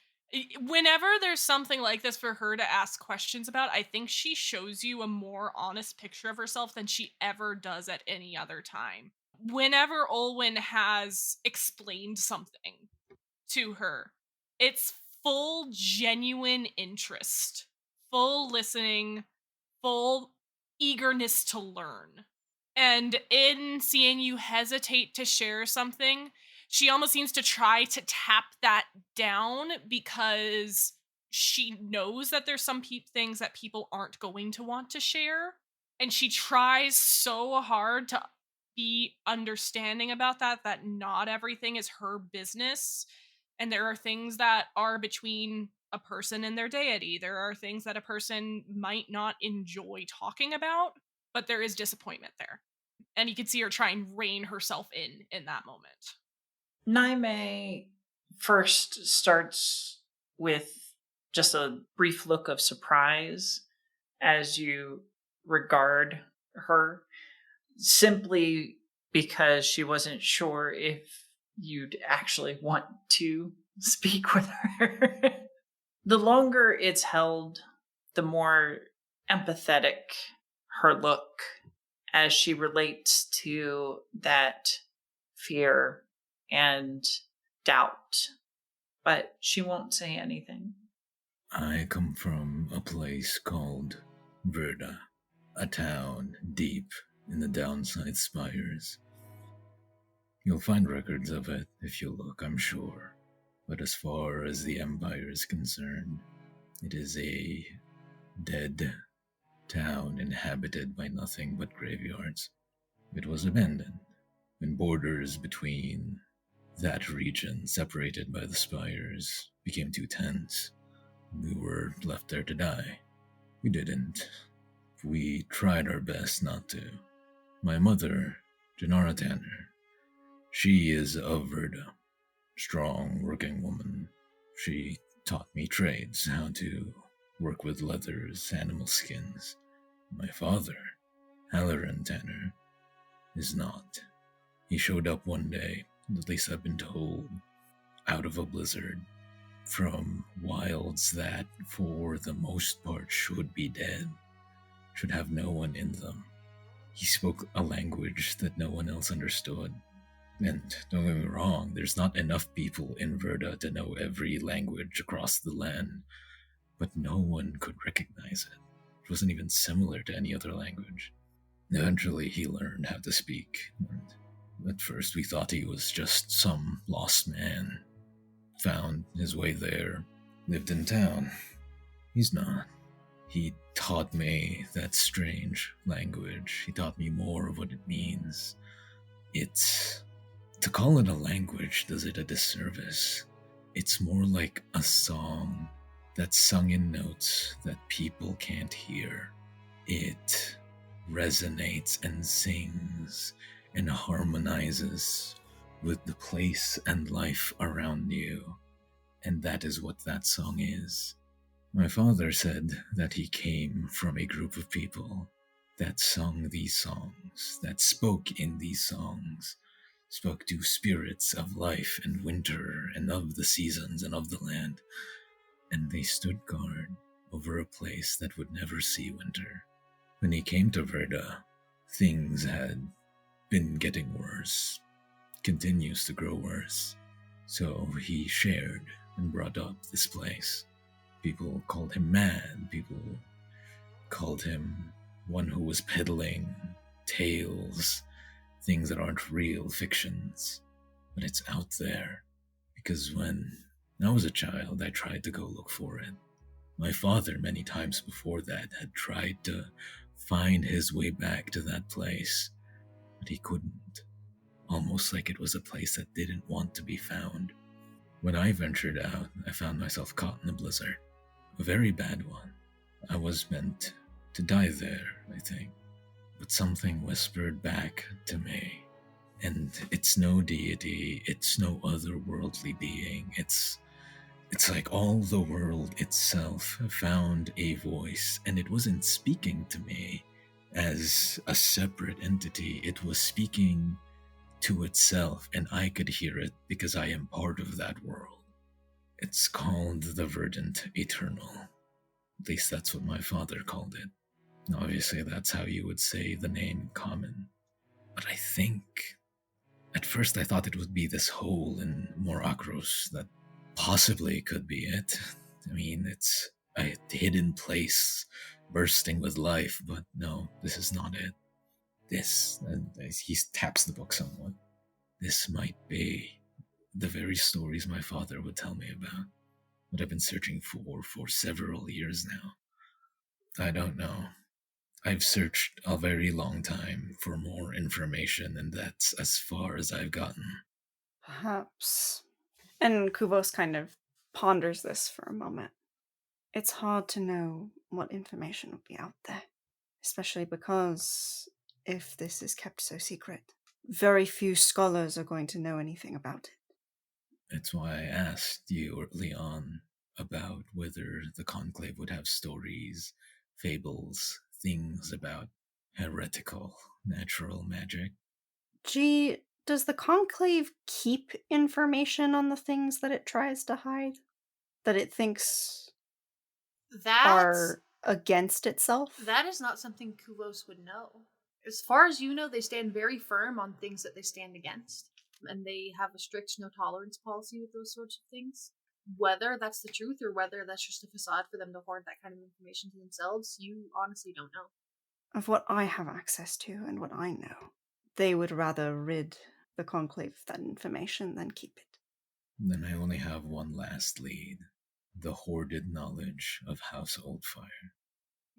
whenever there's something like this for her to ask questions about, I think she shows you a more honest picture of herself than she ever does at any other time. Whenever Olwen has explained something to her, it's full genuine interest, full listening, full eagerness to learn. And in seeing you hesitate to share something, she almost seems to try to tap that down because she knows that there's some things that people aren't going to want to share. And she tries so hard to be understanding about that not everything is her business. And there are things that are between a person and their deity. There are things that a person might not enjoy talking about, but there is disappointment there. And you can see her try and rein herself in that moment. Naime first starts with just a brief look of surprise as you regard her. simply because she wasn't sure if you'd actually want to speak with her. The longer it's held, the more empathetic her look as she relates to that fear and doubt. But she won't say anything. I come from a place called Vardo, a town deep in the downside spires. You'll find records of it if you look, I'm sure. But as far as the Empire is concerned, it is a dead town inhabited by nothing but graveyards. It was abandoned when borders between that region, separated by the spires, became too tense. We were left there to die. We didn't. We tried our best not to. My mother, Janara Tanner, she is of Vardo. Strong, working woman. She taught me trades, how to work with leathers, animal skins. My father, Halloran Tanner, is not. He showed up one day, at least I've been told, out of a blizzard, from wilds that, for the most part, should be dead, should have no one in them. He spoke a language that no one else understood. And don't get me wrong, there's not enough people in Vardo to know every language across the land, but no one could recognize it. It wasn't even similar to any other language. Eventually, he learned how to speak, and at first we thought he was just some lost man. Found his way there, lived in town. He's not. He taught me that strange language. He taught me more of what it means. It's... To call it a language does it a disservice. It's more like a song that's sung in notes that people can't hear. It resonates and sings and harmonizes with the place and life around you. And that is what that song is. My father said that he came from a group of people that sung these songs, that spoke in these songs, spoke to spirits of life and winter and of the seasons and of the land, and they stood guard over a place that would never see winter. When he came to Vardo, things had been getting worse, continues to grow worse, so he shared and brought up this place. People called him mad, people called him one who was peddling tales, things that aren't real, fictions, but it's out there. Because when I was a child, I tried to go look for it. My father, many times before that, had tried to find his way back to that place, but he couldn't. Almost like it was a place that didn't want to be found. When I ventured out, I found myself caught in a blizzard. A very bad one. I was meant to die there, I think. But something whispered back to me. And it's no deity, it's no otherworldly being. It's like all the world itself found a voice, and it wasn't speaking to me as a separate entity. It was speaking to itself, and I could hear it because I am part of that world. It's called the Verdant Eternal. At least that's what my father called it. Obviously, that's how you would say the name in common. But I think... At first I thought it would be this hole in Mor Akkros that possibly could be it. I mean, it's a hidden place bursting with life, but no, this is not it. This, and he taps the book somewhat. This might be the very stories my father would tell me about. What I've been searching for several years now. I don't know. I've searched a very long time for more information, and that's as far as I've gotten. Perhaps. And Kubos kind of ponders this for a moment. It's hard to know what information would be out there, especially because if this is kept so secret, very few scholars are going to know anything about it. That's why I asked you early on about whether the Conclave would have stories, fables, things about heretical natural magic. Gee, does the Conclave keep information on the things that it tries to hide? That it thinks are against itself? That is not something Kuvos would know. As far as you know, they stand very firm on things that they stand against. And they have a strict no-tolerance policy with those sorts of things. Whether that's the truth or whether that's just a facade for them to hoard that kind of information to themselves, you honestly don't know. Of what I have access to and what I know, they would rather rid the Conclave of that information than keep it. Then I only have one last lead. The hoarded knowledge of House Oldfire.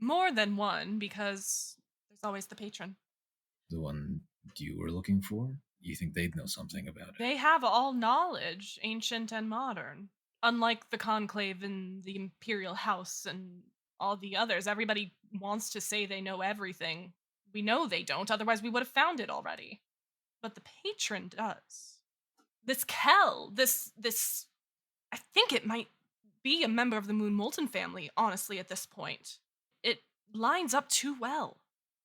More than one, because there's always the patron. The one you were looking for? You think they'd know something about it? They have all knowledge, ancient and modern. Unlike the Conclave and the Imperial House and all the others, everybody wants to say they know everything. We know they don't, otherwise we would have found it already. But the patron does. This Kel, this I think it might be a member of the Moon Molten family, honestly, at this point. It lines up too well.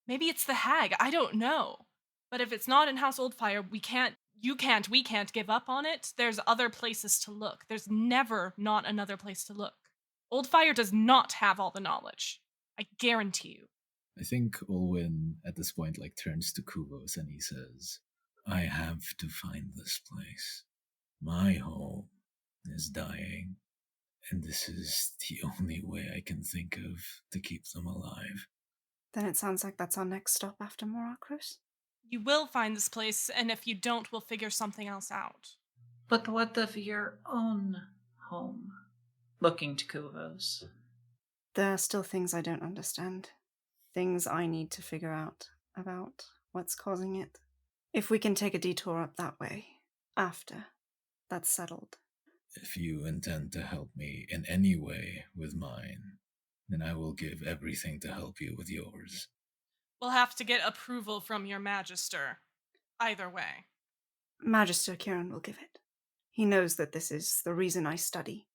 Maybe it's the hag, I don't know. But if it's not in House Oldfire, we can't give up on it. There's other places to look. There's never not another place to look. Oldfire does not have all the knowledge. I guarantee you. I think Olwen at this point turns to Kuvos and he says, I have to find this place. My home is dying, and this is the only way I can think of to keep them alive. Then it sounds like that's our next stop after Mor Akkros. You will find this place, and if you don't, we'll figure something else out. But what of your own home? Looking to Kuvos. There are still things I don't understand. Things I need to figure out about what's causing it. If we can take a detour up that way, after that's settled. If you intend to help me in any way with mine, then I will give everything to help you with yours. We'll have to get approval from your Magister. Either way. Magister Kieran will give it. He knows that this is the reason I study.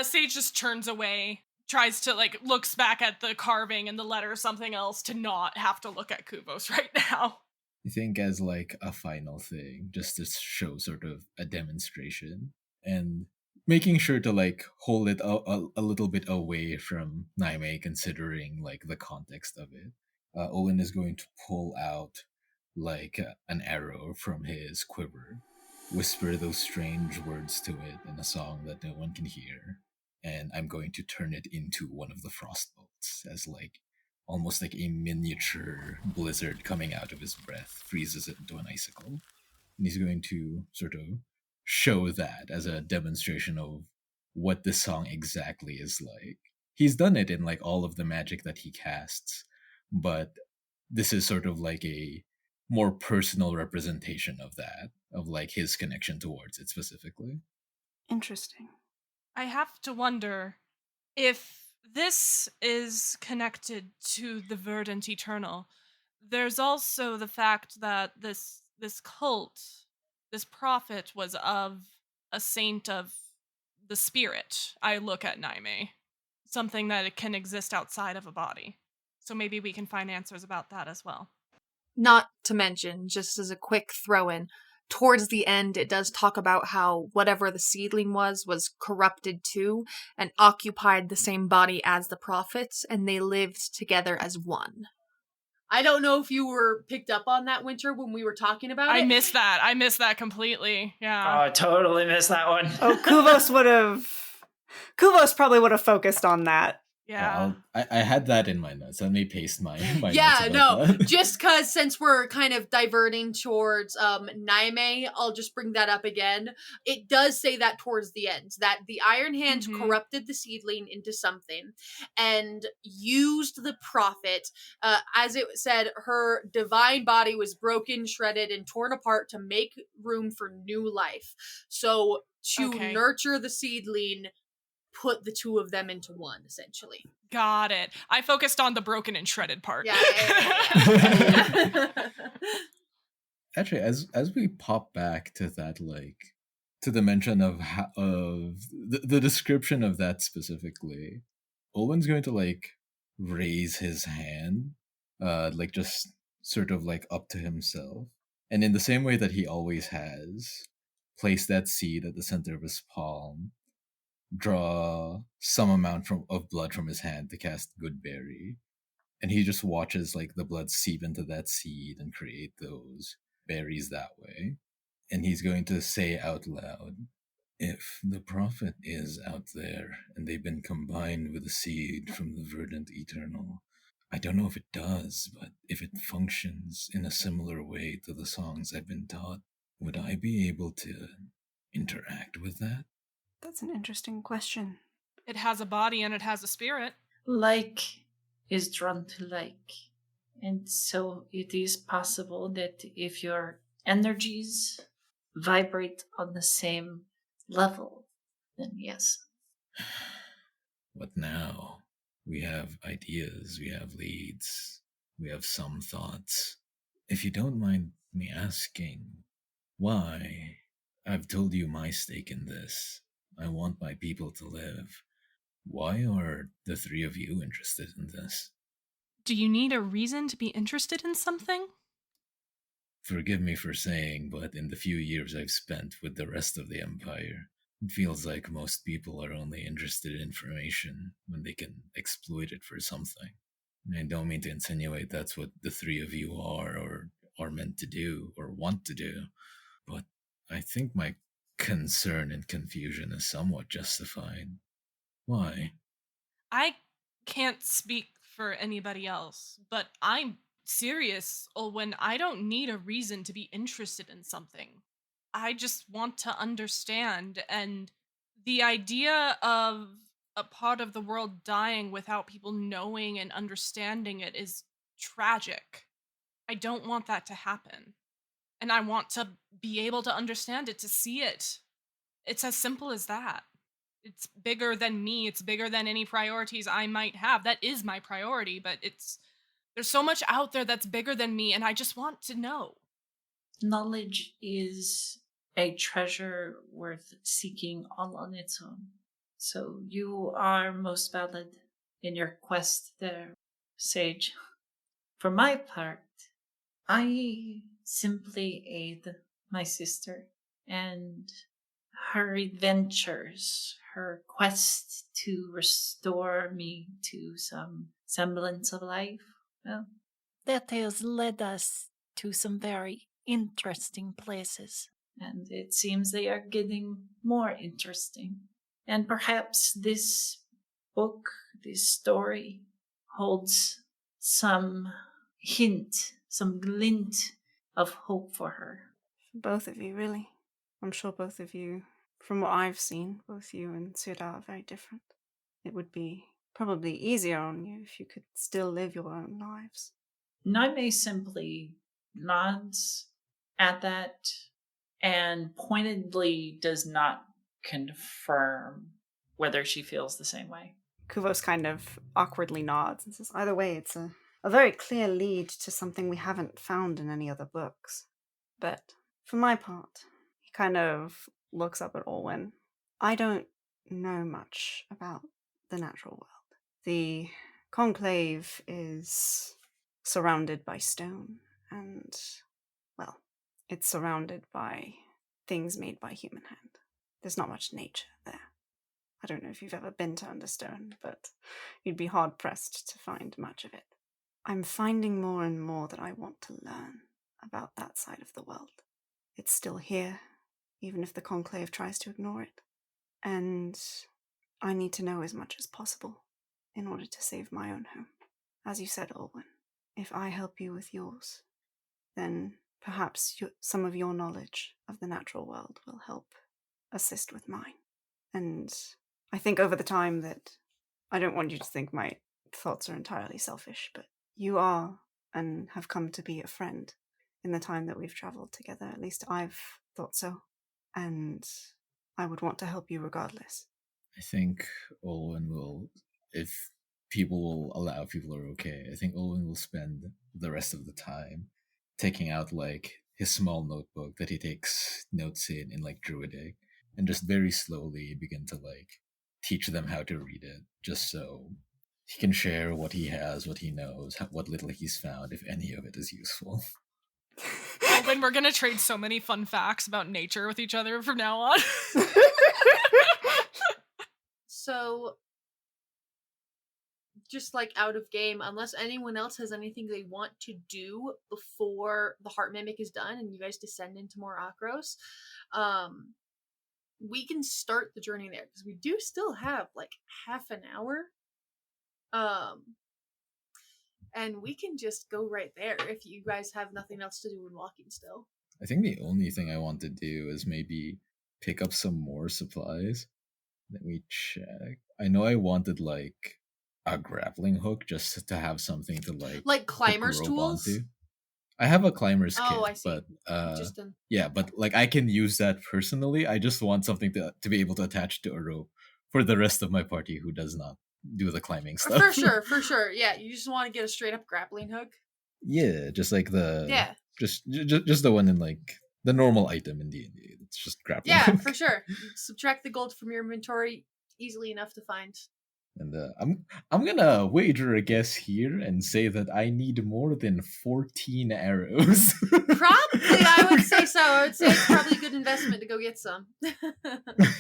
Sage just turns away, tries to, looks back at the carving and the letter or something else to not have to look at Kuvos right now. I think as a final thing, just to show sort of a demonstration, and making sure to hold it a little bit away from Naime, considering the context of it. Owen is going to pull out an arrow from his quiver, whisper those strange words to it in a song that no one can hear, and I'm going to turn it into one of the frost bolts as almost like a miniature blizzard coming out of his breath, freezes it into an icicle. And he's going to sort of show that as a demonstration of what this song exactly is like. He's done it in all of the magic that he casts, but this is sort of a more personal representation of that, of his connection towards it specifically. Interesting. I have to wonder if this is connected to the Verdant Eternal. There's also the fact that this cult, this prophet, was of a saint of the spirit. I look at Naime. Something that it can exist outside of a body. So maybe we can find answers about that as well. Not to mention, just as a quick throw-in, towards the end, it does talk about how whatever the seedling was corrupted too and occupied the same body as the prophets, and they lived together as one. I don't know if you were picked up on that, Winter, when we were talking about it. I missed that completely. Yeah. Oh, I totally missed that one. Oh, Kuvos probably would have focused on that. Yeah. I had that in my notes. Let me paste my yeah, notes no, that. Just because since we're kind of diverting towards Naime, I'll just bring that up again. It does say that towards the end, that the Iron Hand corrupted the seedling into something and used the prophet. As it said, her divine body was broken, shredded, and torn apart to make room for new life. So to nurture the seedling, put the two of them into one, essentially. Got it. I focused on the broken and shredded part. Yeah. Actually, as we pop back to that, to the mention of the description of that specifically, Owen's going to raise his hand, just sort of like up to himself. And in the same way that he always has, place that seed at the center of his palm, draw some amount of blood from his hand to cast Good Berry, and he just watches like the blood seep into that seed and create those berries that way. And he's going to say out loud, if the prophet is out there and they've been combined with the seed from the verdant eternal, I don't know if it does, but if it functions in a similar way to the songs I've been taught, would I be able to interact with that? That's an interesting question. It has a body and it has a spirit. Like is drawn to like. And so it is possible that if your energies vibrate on the same level, then yes. But now we have ideas, we have leads, we have some thoughts. If you don't mind me asking, why? I've told you my stake in this. I want my people to live. Why are the three of you interested in this? Do you need a reason to be interested in something? Forgive me for saying, but in the few years I've spent with the rest of the Empire, it feels like most people are only interested in information when they can exploit it for something. I don't mean to insinuate that's what the three of you are or are meant to do or want to do, but I think my concern and confusion is somewhat justified. Why? I can't speak for anybody else, but I'm serious, Olwen. I don't need a reason to be interested in something. I just want to understand, and the idea of a part of the world dying without people knowing and understanding it is tragic. I don't want that to happen. And I want to be able to understand it, to see it. It's as simple as that. It's bigger than me. It's bigger than any priorities I might have. That is my priority, but there's so much out there that's bigger than me, and I just want to know. Knowledge is a treasure worth seeking all on its own. So you are most valid in your quest there, Sage. For my part, I simply aid my sister and her adventures, her quest to restore me to some semblance of life. Well, That has led us to some very interesting places. and it seems they are getting more interesting. And perhaps this book, this story, holds some hint, some glint of hope for her. Both of you, really. I'm sure both of you, from what I've seen, both you and Suda are very different. It would be probably easier on you if you could still live your own lives. Naime simply nods at that and pointedly does not confirm whether she feels the same way. Kuvos kind of awkwardly nods and says, either way, it's a very clear lead to something we haven't found in any other books. But for my part, he kind of looks up at Olwen. I don't know much about the natural world. The conclave is surrounded by stone, and, well, it's surrounded by things made by human hand. There's not much nature there. I don't know if you've ever been to Understone, but you'd be hard-pressed to find much of it. I'm finding more and more that I want to learn about that side of the world. It's still here, even if the Conclave tries to ignore it. And I need to know as much as possible in order to save my own home. As you said, Olwen, if I help you with yours, then perhaps some of your knowledge of the natural world will help assist with mine. And I think over the time that I don't want you to think my thoughts are entirely selfish, but you are and have come to be a friend in the time that we've traveled together. At least I've thought so. And I would want to help you regardless. I think Olwen will, if people will allow, people are okay, I think Olwen will spend the rest of the time taking out like his small notebook that he takes notes in like Druidic, and just very slowly begin to like teach them how to read it, just so he can share what he has, what he knows, what little he's found, if any of it is useful. When we're gonna trade so many fun facts about nature with each other from now on. So, just like out of game, unless anyone else has anything they want to do before the heart mimic is done and you guys descend into Mor Akkros, we can start the journey there because we do still have like half an hour. And we can just go right there if you guys have nothing else to do in walking still. I think the only thing I want to do is maybe pick up some more supplies. Let me check. I know I wanted like a grappling hook just to have something to like climber's rope tools. onto. I have a climber's kit, I see. but yeah, but like I can use that personally. I just want something to be able to attach to a rope for the rest of my party who does not do the climbing stuff. For sure. Yeah, you just want to get a straight up grappling hook. Yeah, just like just the one in like the normal item in D&D. It's just grappling. Yeah, hook. For sure. Subtract the gold from your inventory, easily enough to find. And I'm gonna wager a guess here and say that I need more than 14 arrows. Probably, I would say so. I would say it's probably a good investment to go get some.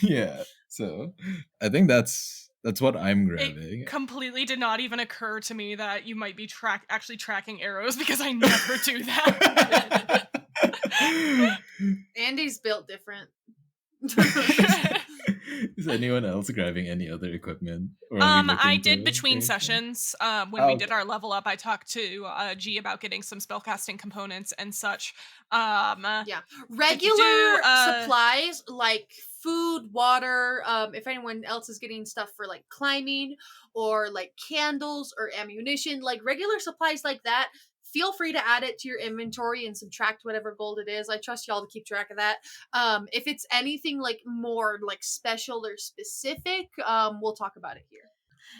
Yeah, so I think that's what I'm grabbing. It completely did not even occur to me that you might be actually tracking arrows because I never do that. Andy's built different. Is anyone else grabbing any other equipment? I did between sessions. When we did our level up, I talked to G about getting some spellcasting components and such. Regular supplies like food, water. If anyone else is getting stuff for like climbing or like candles or ammunition, like regular supplies like that, feel free to add it to your inventory and subtract whatever gold it is. I trust y'all to keep track of that. If it's anything like more like special or specific, we'll talk about it here.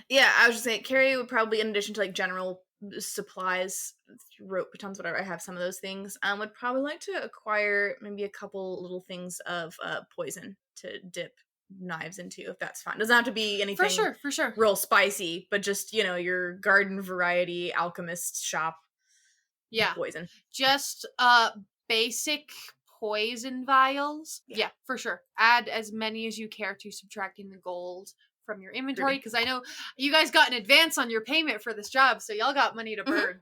Yeah, I was just saying, Carrie would probably, in addition to like general supplies, rope, batons, whatever, I have some of those things, would probably like to acquire maybe a couple little things of poison to dip knives into, if that's fine. Doesn't have to be anything for sure real spicy, but just, you know, your garden variety alchemist shop poison. Just basic poison vials. Yeah, for sure. Add as many as you care to, subtracting the gold from your inventory, because I know you guys got an advance on your payment for this job, so y'all got money to burn.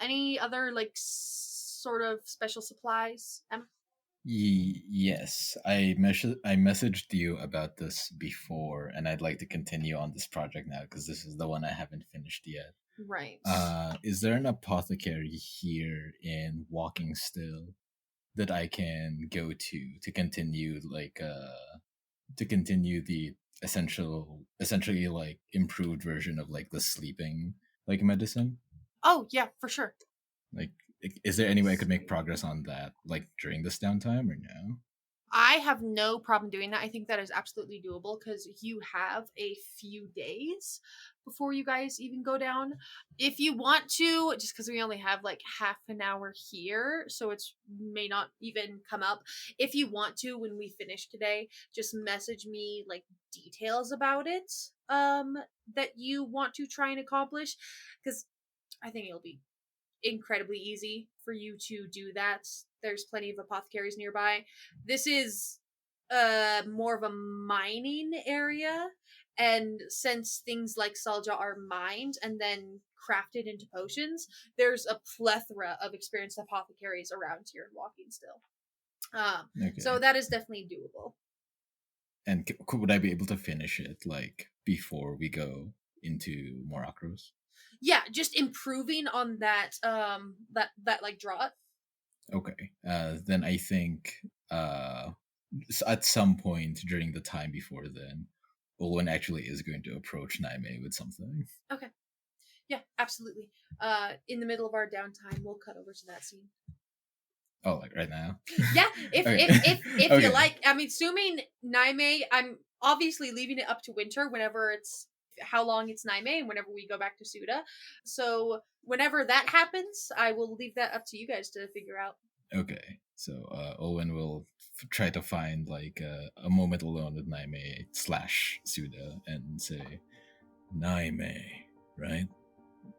Any other like sort of special supplies, Emma? Yes, I messaged you about this before, and I'd like to continue on this project now because this is the one I haven't finished yet. Right. Is there an apothecary here in Walking Still that I can go to continue the essentially like improved version of like the sleeping like medicine? Oh yeah, for sure. Like, is there any way I could make progress on that like during this downtime or no? I have no problem doing that. I think that is absolutely doable because you have a few days before you guys even go down. If you want to, just because we only have like half an hour here, so it's may not even come up. If you want to, when we finish today, just message me like details about it that you want to try and accomplish, because I think it'll be incredibly easy for you to do that. There's plenty of apothecaries nearby. This is more of a mining area, and since things like Salja are mined and then crafted into potions, there's a plethora of experienced apothecaries around here in Walking Still. So that is definitely doable. And would I be able to finish it like before we go into Mor Akkros? Yeah, just improving on that that like draught. Okay. Then I think at some point during the time before then, Olwen actually is going to approach Naime with something. Okay. Yeah, absolutely. In the middle of our downtime, we'll cut over to that scene. Oh, like right now? Yeah, if okay. You like. I mean, assuming Naime, I'm obviously leaving it up to Winter whenever it's how long it's Naime and whenever we go back to Suda. So whenever that happens, I will leave that up to you guys to figure out. Okay. So Owen will try to find like a moment alone with Naime / Suda and say, Naime, right?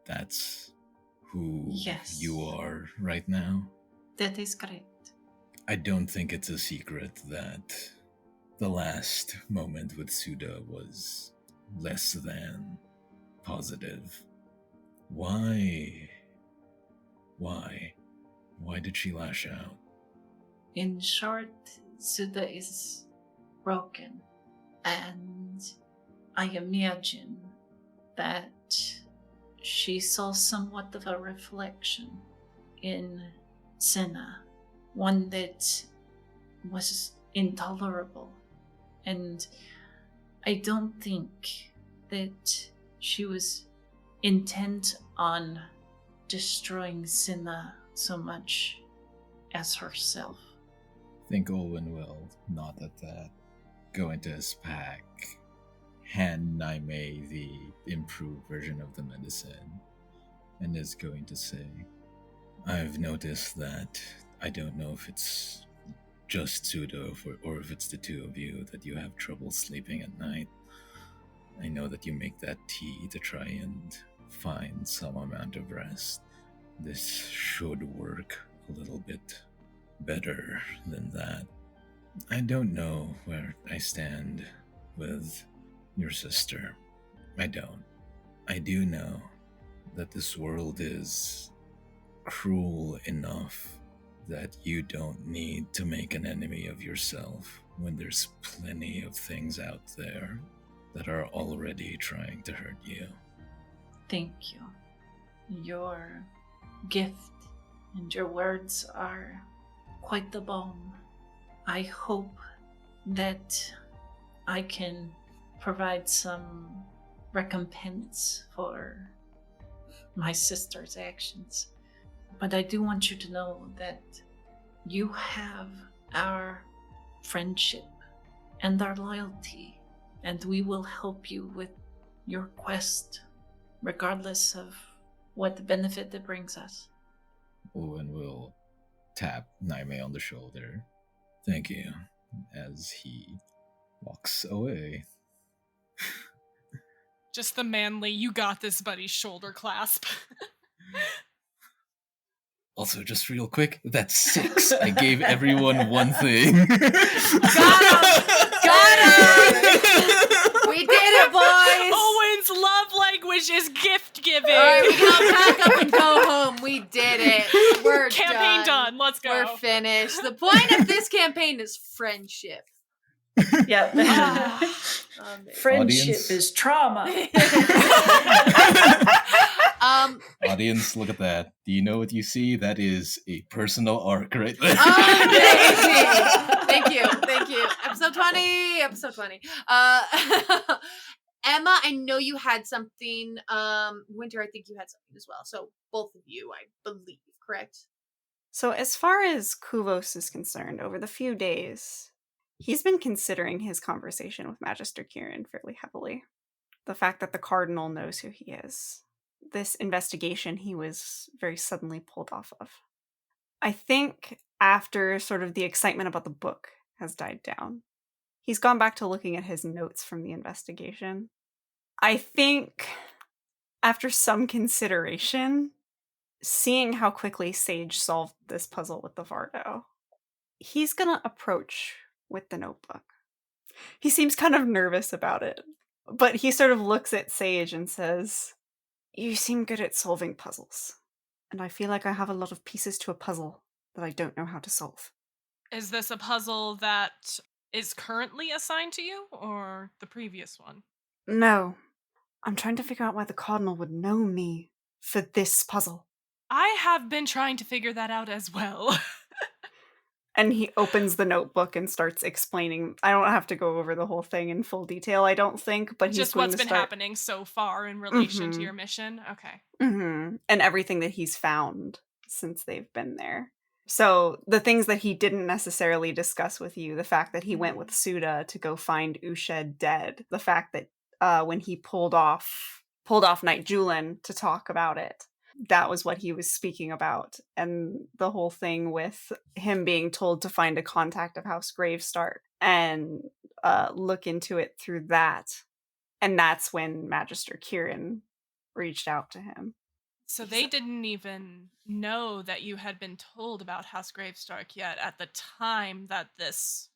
That's who Yes. you are right now? That is correct. I don't think it's a secret that the last moment with Suda was less than positive. Why? Why did she lash out? In short, Suda is broken, and I imagine that she saw somewhat of a reflection in Senna, one that was intolerable. And I don't think that she was intent on destroying Senna so much as herself. I think Olwen will nod at that, go into his pack, hand Naime the improved version of the medicine, and is going to say, I've noticed that I don't know if it's just Suda or if it's the two of you that you have trouble sleeping at night. I know that you make that tea to try and find some amount of rest. This should work a little bit better than that. I don't know where I stand with your sister. I don't. I do know that this world is cruel enough that you don't need to make an enemy of yourself when there's plenty of things out there that are already trying to hurt you. Thank you. Your gift and your words are quite the balm. I hope that I can provide some recompense for my sister's actions. But I do want you to know that you have our friendship and our loyalty, and we will help you with your quest, regardless of what benefit it brings us. Owen will tap Naime on the shoulder. Thank you, as he walks away. Just the manly, you got this, buddy, shoulder clasp. Also, just real quick, that's 6. I gave everyone one thing. Got him! We did it, boys! Owen's love language is gift giving. All right, we can all pack up and go home. We did it. We're Campaign done. Let's go. We're finished. The point of this campaign is friendship. Yep. Friendship Audience. is trauma. Audience, look at that. Do you know what you see? That is a personal arc right there. Thank you. Episode 20. Emma, I know you had something. Winter, I think you had something as well. So both of you, I believe, correct? So as far as Kuvos is concerned, over the few days, he's been considering his conversation with Magister Kieran fairly heavily. The fact that the Cardinal knows who he is. This investigation he was very suddenly pulled off of. I think after sort of the excitement about the book has died down, he's gone back to looking at his notes from the investigation. I think after some consideration, seeing how quickly Sage solved this puzzle with the Vardo, he's gonna approach with the notebook. He seems kind of nervous about it, but he sort of looks at Sage and says, "You seem good at solving puzzles, and I feel like I have a lot of pieces to a puzzle that I don't know how to solve." Is this a puzzle that is currently assigned to you, or the previous one? No, I'm trying to figure out why the Cardinal would know me for this puzzle. I have been trying to figure that out as well. And he opens the notebook and starts explaining. I don't have to go over the whole thing in full detail, I don't think, but he's Just going what's to been start... happening so far in relation to your mission? Okay. And everything that he's found since they've been there. So the things that he didn't necessarily discuss with you, the fact that he went with Suda to go find Ushed dead, the fact that when he pulled off Night Julian to talk about it, that was what he was speaking about. And the whole thing with him being told to find a contact of House Gravestart and look into it through that. And that's when Magister Kieran reached out to him. So they didn't even know that you had been told about House Gravestark yet at the time that this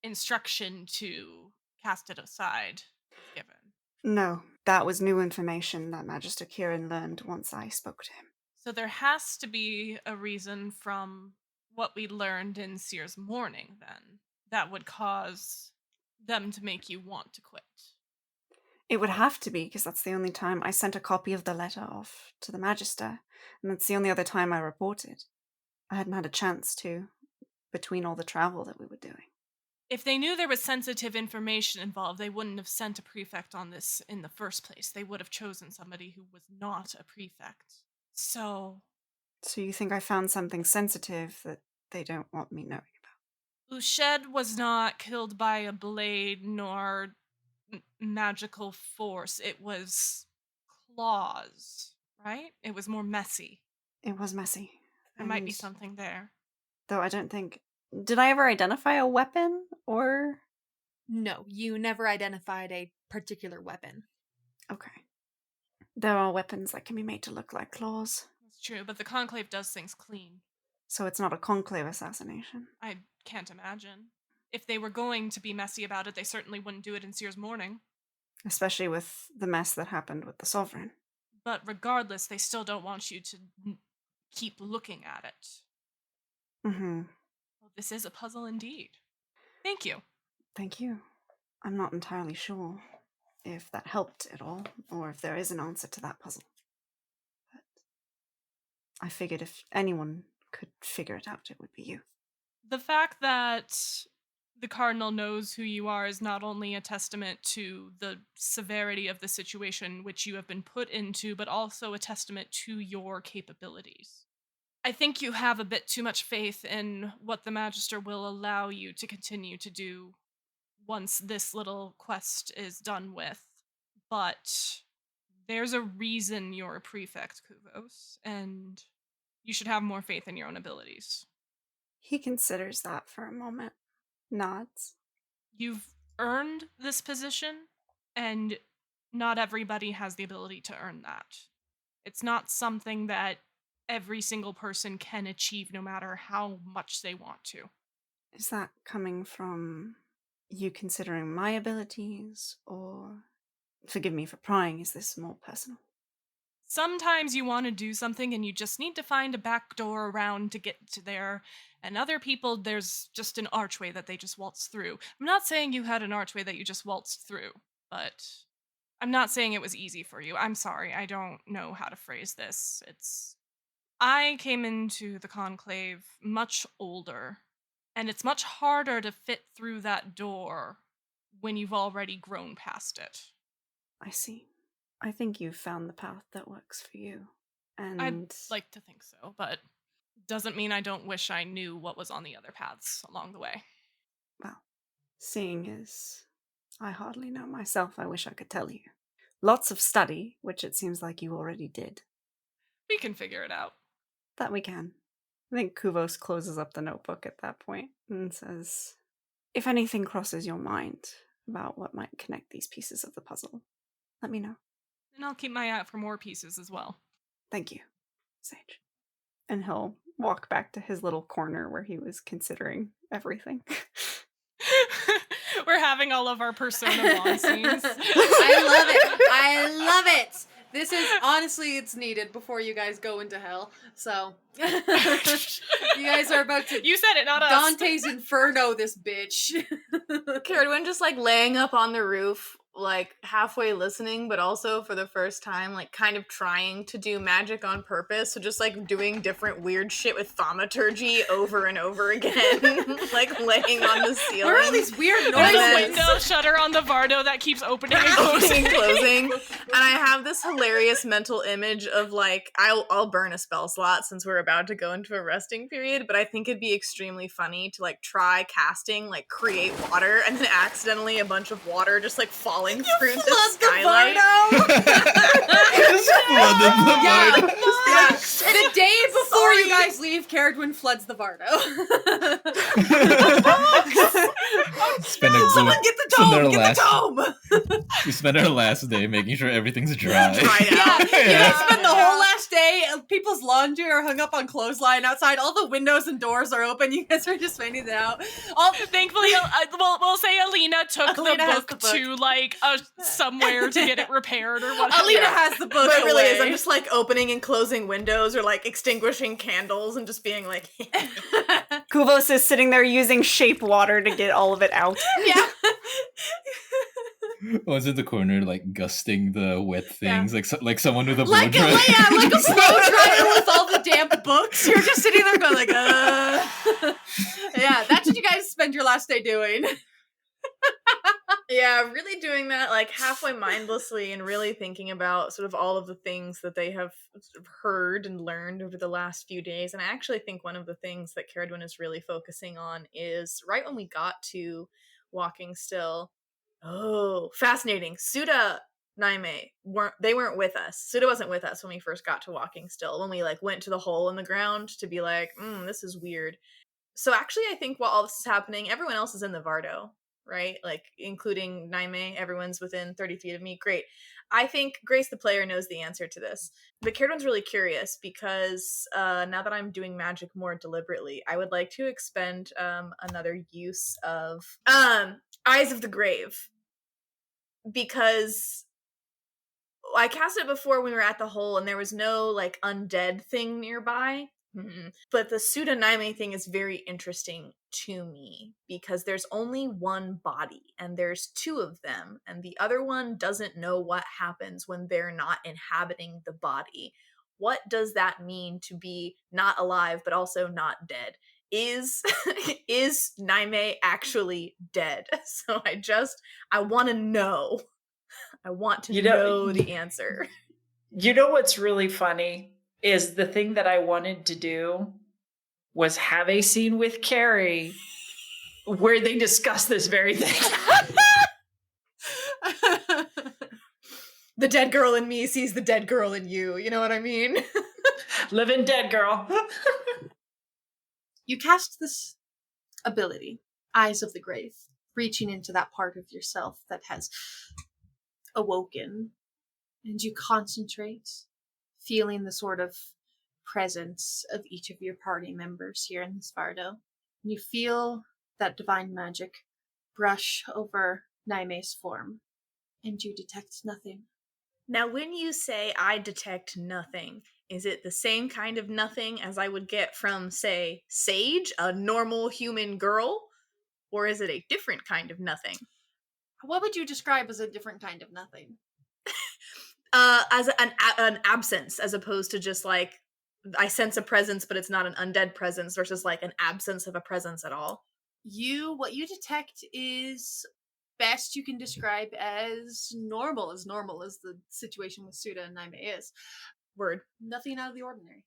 instruction to cast it aside was given. No, that was new information that Magister Kieran learned once I spoke to him. So there has to be a reason from what we learned in Seer's Morning, then, that would cause them to make you want to quit. It would have to be, because that's the only time I sent a copy of the letter off to the Magister, and that's the only other time I reported. I hadn't had a chance to, between all the travel that we were doing. If they knew there was sensitive information involved, they wouldn't have sent a prefect on this in the first place. They would have chosen somebody who was not a prefect. So you think I found something sensitive that they don't want me knowing about? Ushed was not killed by a blade nor magical force. It was claws, right? It was more messy. It was messy. There might be something there. Though I don't think... Did I ever identify a weapon, or...? No, you never identified a particular weapon. Okay. There are weapons that can be made to look like claws. That's true, but the Conclave does things clean. So it's not a Conclave assassination? I can't imagine. If they were going to be messy about it, they certainly wouldn't do it in Seer's Morning. Especially with the mess that happened with the Sovereign. But regardless, they still don't want you to keep looking at it. Mm-hmm. Well, this is a puzzle indeed. Thank you. Thank you. I'm not entirely sure if that helped at all, or if there is an answer to that puzzle. But I figured if anyone could figure it out, it would be you. The fact that the Cardinal knows who you are is not only a testament to the severity of the situation which you have been put into, but also a testament to your capabilities. I think you have a bit too much faith in what the Magister will allow you to continue to do once this little quest is done with. But there's a reason you're a prefect, Kuvos, and you should have more faith in your own abilities. He considers that for a moment. Nods. You've earned this position, and not everybody has the ability to earn that. It's not something that every single person can achieve no matter how much they want to. Is that coming from you considering my abilities, or, forgive me for prying, is this more personal? Sometimes you want to do something and you just need to find a back door around to get to there, and other people, there's just an archway that they just waltz through. I'm not saying you had an archway that you just waltzed through, but I'm not saying it was easy for you. I'm sorry, I don't know how to phrase this. I came into the Conclave much older, and it's much harder to fit through that door when you've already grown past it. I see. I think you've found the path that works for you. And I'd like to think so, but doesn't mean I don't wish I knew what was on the other paths along the way. Well, seeing as I hardly know myself, I wish I could tell you. Lots of study, which it seems like you already did. We can figure it out. That we can. I think Kuvos closes up the notebook at that point and says, if anything crosses your mind about what might connect these pieces of the puzzle, let me know. And I'll keep my eye out for more pieces as well. Thank you, Sage. And he'll walk back to his little corner where he was considering everything. We're having all of our Persona Bond scenes. I love it. This is, honestly, it's needed before you guys go into hell. So, you guys are about to... You said it, not us. Dante's Inferno this bitch. Caradwin just, like, laying up on the roof, like, halfway listening, but also for the first time, like, kind of trying to do magic on purpose. So just, like, doing different weird shit with thaumaturgy over and over again. Like, laying on the ceiling. What are all these weird There's noises? a window shutter on the Vardo that keeps opening and closing. And I have this hilarious mental image of, like, I'll burn a spell slot since we're about to go into a resting period, but I think it'd be extremely funny to, like, try casting, like, create water, and then accidentally a bunch of water just, like, falling through the skylight. Just flooded the Vardo. The day before you guys leave, Caradwin floods the Vardo. Spend a Someone good- get the spend tome! our Get last- the tome! We spend our last day making sure everything's dry. Dried out. Yeah, you Yeah. guys spend the whole last day. People's laundry are hung up on clothesline outside. All the windows and doors are open. You guys are just finding it out. Thankfully, we'll say Alina took Alina has the book the book. to like somewhere to get it repaired or whatever. Alina Yeah. has the book. But it really is. away. I'm just like opening and closing windows or like extinguishing candles and just being like, Kuvos is sitting there using shape water to get all of it out. yeah. One's in the corner, like gusting the wet Yeah. things, like someone with a blow Like a, dryer. yeah, like a blow dryer with all the damp books. You're just sitting there going like, Yeah, that's what you guys spend your last day doing. yeah, really doing that like halfway mindlessly and really thinking about sort of all of the things that they have sort of heard and learned over the last few days. And I actually think one of the things that Caradwin is really focusing on is right when we got to Walking Still. Oh, fascinating. Suda, Naime weren't with us. Suda wasn't with us when we first got to Walking Still, when we like went to the hole in the ground to be like, this is weird. So actually I think while all this is happening, everyone else is in the Vardo, right? Like including Naime, everyone's within 30 feet of me. Great. I think Grace the player knows the answer to this. But Caradwin's really curious because now that I'm doing magic more deliberately, I would like to expend another use of Eyes of the Grave. Because I cast it before when we were at the hole and there was no like undead thing nearby. But the Suda Naime thing is very interesting to me because there's only one body and there's two of them, and the other one doesn't know what happens when they're not inhabiting the body. What does that mean to be not alive but also not dead? Is Naime actually dead? So I want to know. I want to know the answer. You know what's really funny is the thing that I wanted to do was have a scene with Carrie where they discuss this very thing. The dead girl in me sees the dead girl in you. You know what I mean? Living dead girl. You cast this ability, Eyes of the Grave, reaching into that part of yourself that has awoken, and you concentrate, feeling the sort of presence of each of your party members here in this Vardo. And you feel that divine magic brush over Naime's form, and you detect nothing. Now, when you say I detect nothing, is it the same kind of nothing as I would get from, say, Sage, a normal human girl? Or is it a different kind of nothing? What would you describe as a different kind of nothing? As an absence, as opposed to just like, I sense a presence, but it's not an undead presence, versus like an absence of a presence at all. What you detect is best you can describe as normal as the situation with Suda and Naime is. Word. Nothing out of the ordinary.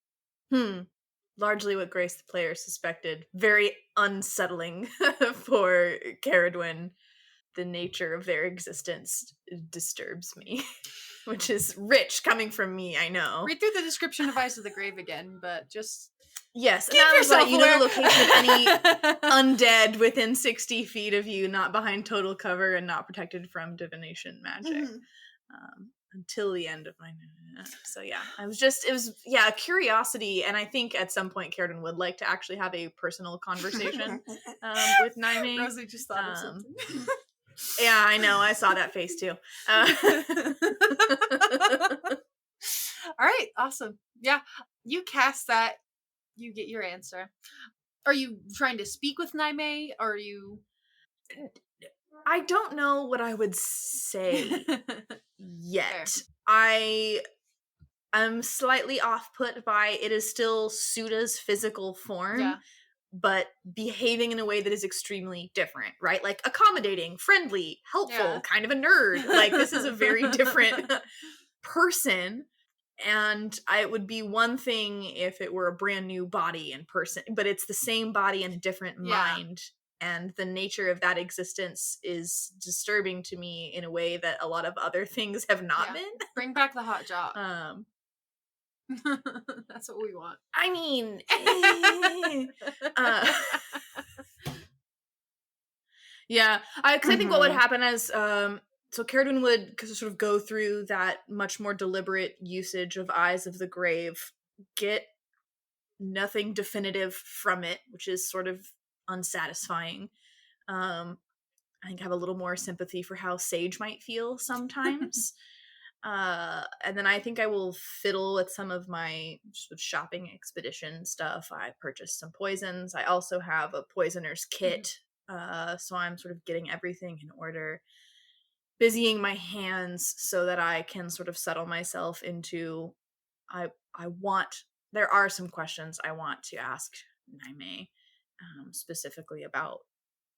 Largely what Grace the player suspected. Very unsettling for Caradwin. The nature of their existence disturbs me. Which is rich coming from me, I know. Read through the description of Eyes of the Grave again, but just yes, keep and yourself you know the aware. location of any undead within 60 feet of you, not behind total cover and not protected from divination magic. Until the end of my so yeah, it was a curiosity, and I think at some point Caradwin would like to actually have a personal conversation with Naime. Rosie just thought of something. Yeah, I know. I saw that face too. All right, awesome. Yeah, you cast that, you get your answer. Are you trying to speak with Naime, or are you... I don't know what I would say yet. Fair. I am slightly off-put by it is still Suda's physical form. Yeah. But behaving in a way that is extremely different, right? Like accommodating, friendly, helpful, kind of a nerd. Like this is a very different person. And it would be one thing if it were a brand new body and person, but it's the same body and a different mind. And the nature of that existence is disturbing to me in a way that a lot of other things have not been. Bring back the hot job. That's what we want. I mean, Yeah, because I think what would happen is, so Caradwin would sort of go through that much more deliberate usage of Eyes of the Grave, get nothing definitive from it, which is sort of unsatisfying. I think have a little more sympathy for how Sage might feel sometimes. And then I think I will fiddle with some of my sort of shopping expedition stuff. I purchased some poisons. I also have a poisoner's kit. So I'm sort of getting everything in order, busying my hands so that I can sort of settle myself into, I want, there are some questions I want to ask Naime, specifically about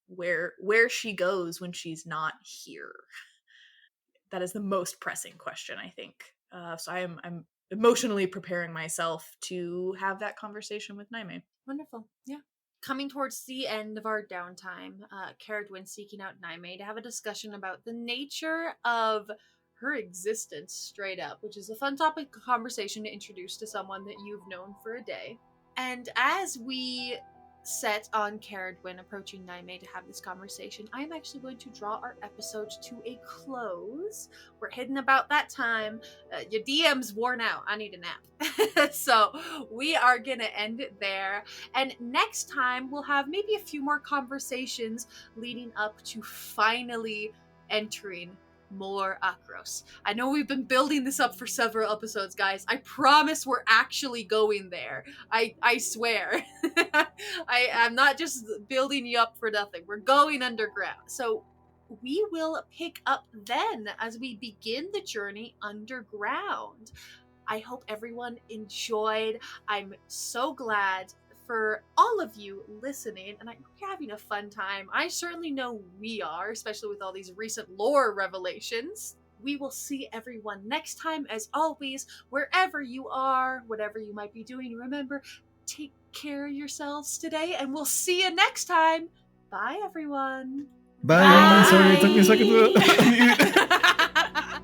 where she goes when she's not here. That is the most pressing question, I think. So I'm emotionally preparing myself to have that conversation with Naime. Wonderful. Yeah. Coming towards the end of our downtime, Caradwin seeking out Naime to have a discussion about the nature of her existence straight up, which is a fun topic of conversation to introduce to someone that you've known for a day. And as we set on Caradwin approaching Naime to have this conversation, I'm actually going to draw our episode to a close. We're hitting about that time. Your DM's worn out. I need a nap. So we are going to end it there. And next time, we'll have maybe a few more conversations leading up to finally entering Mor Akkros. I know we've been building this up for several episodes, guys. I promise we're actually going there. I swear. I'm not just building you up for nothing. We're going underground. So we will pick up then as we begin the journey underground. I hope everyone enjoyed. I'm so glad for all of you listening, and I hope you're having a fun time. I certainly know we are, especially with all these recent lore revelations. We will see everyone next time. As always, wherever you are, whatever you might be doing, remember, take care of yourselves today, and we'll see you next time. Bye, everyone. Bye. Sorry, it took me a second to unmute.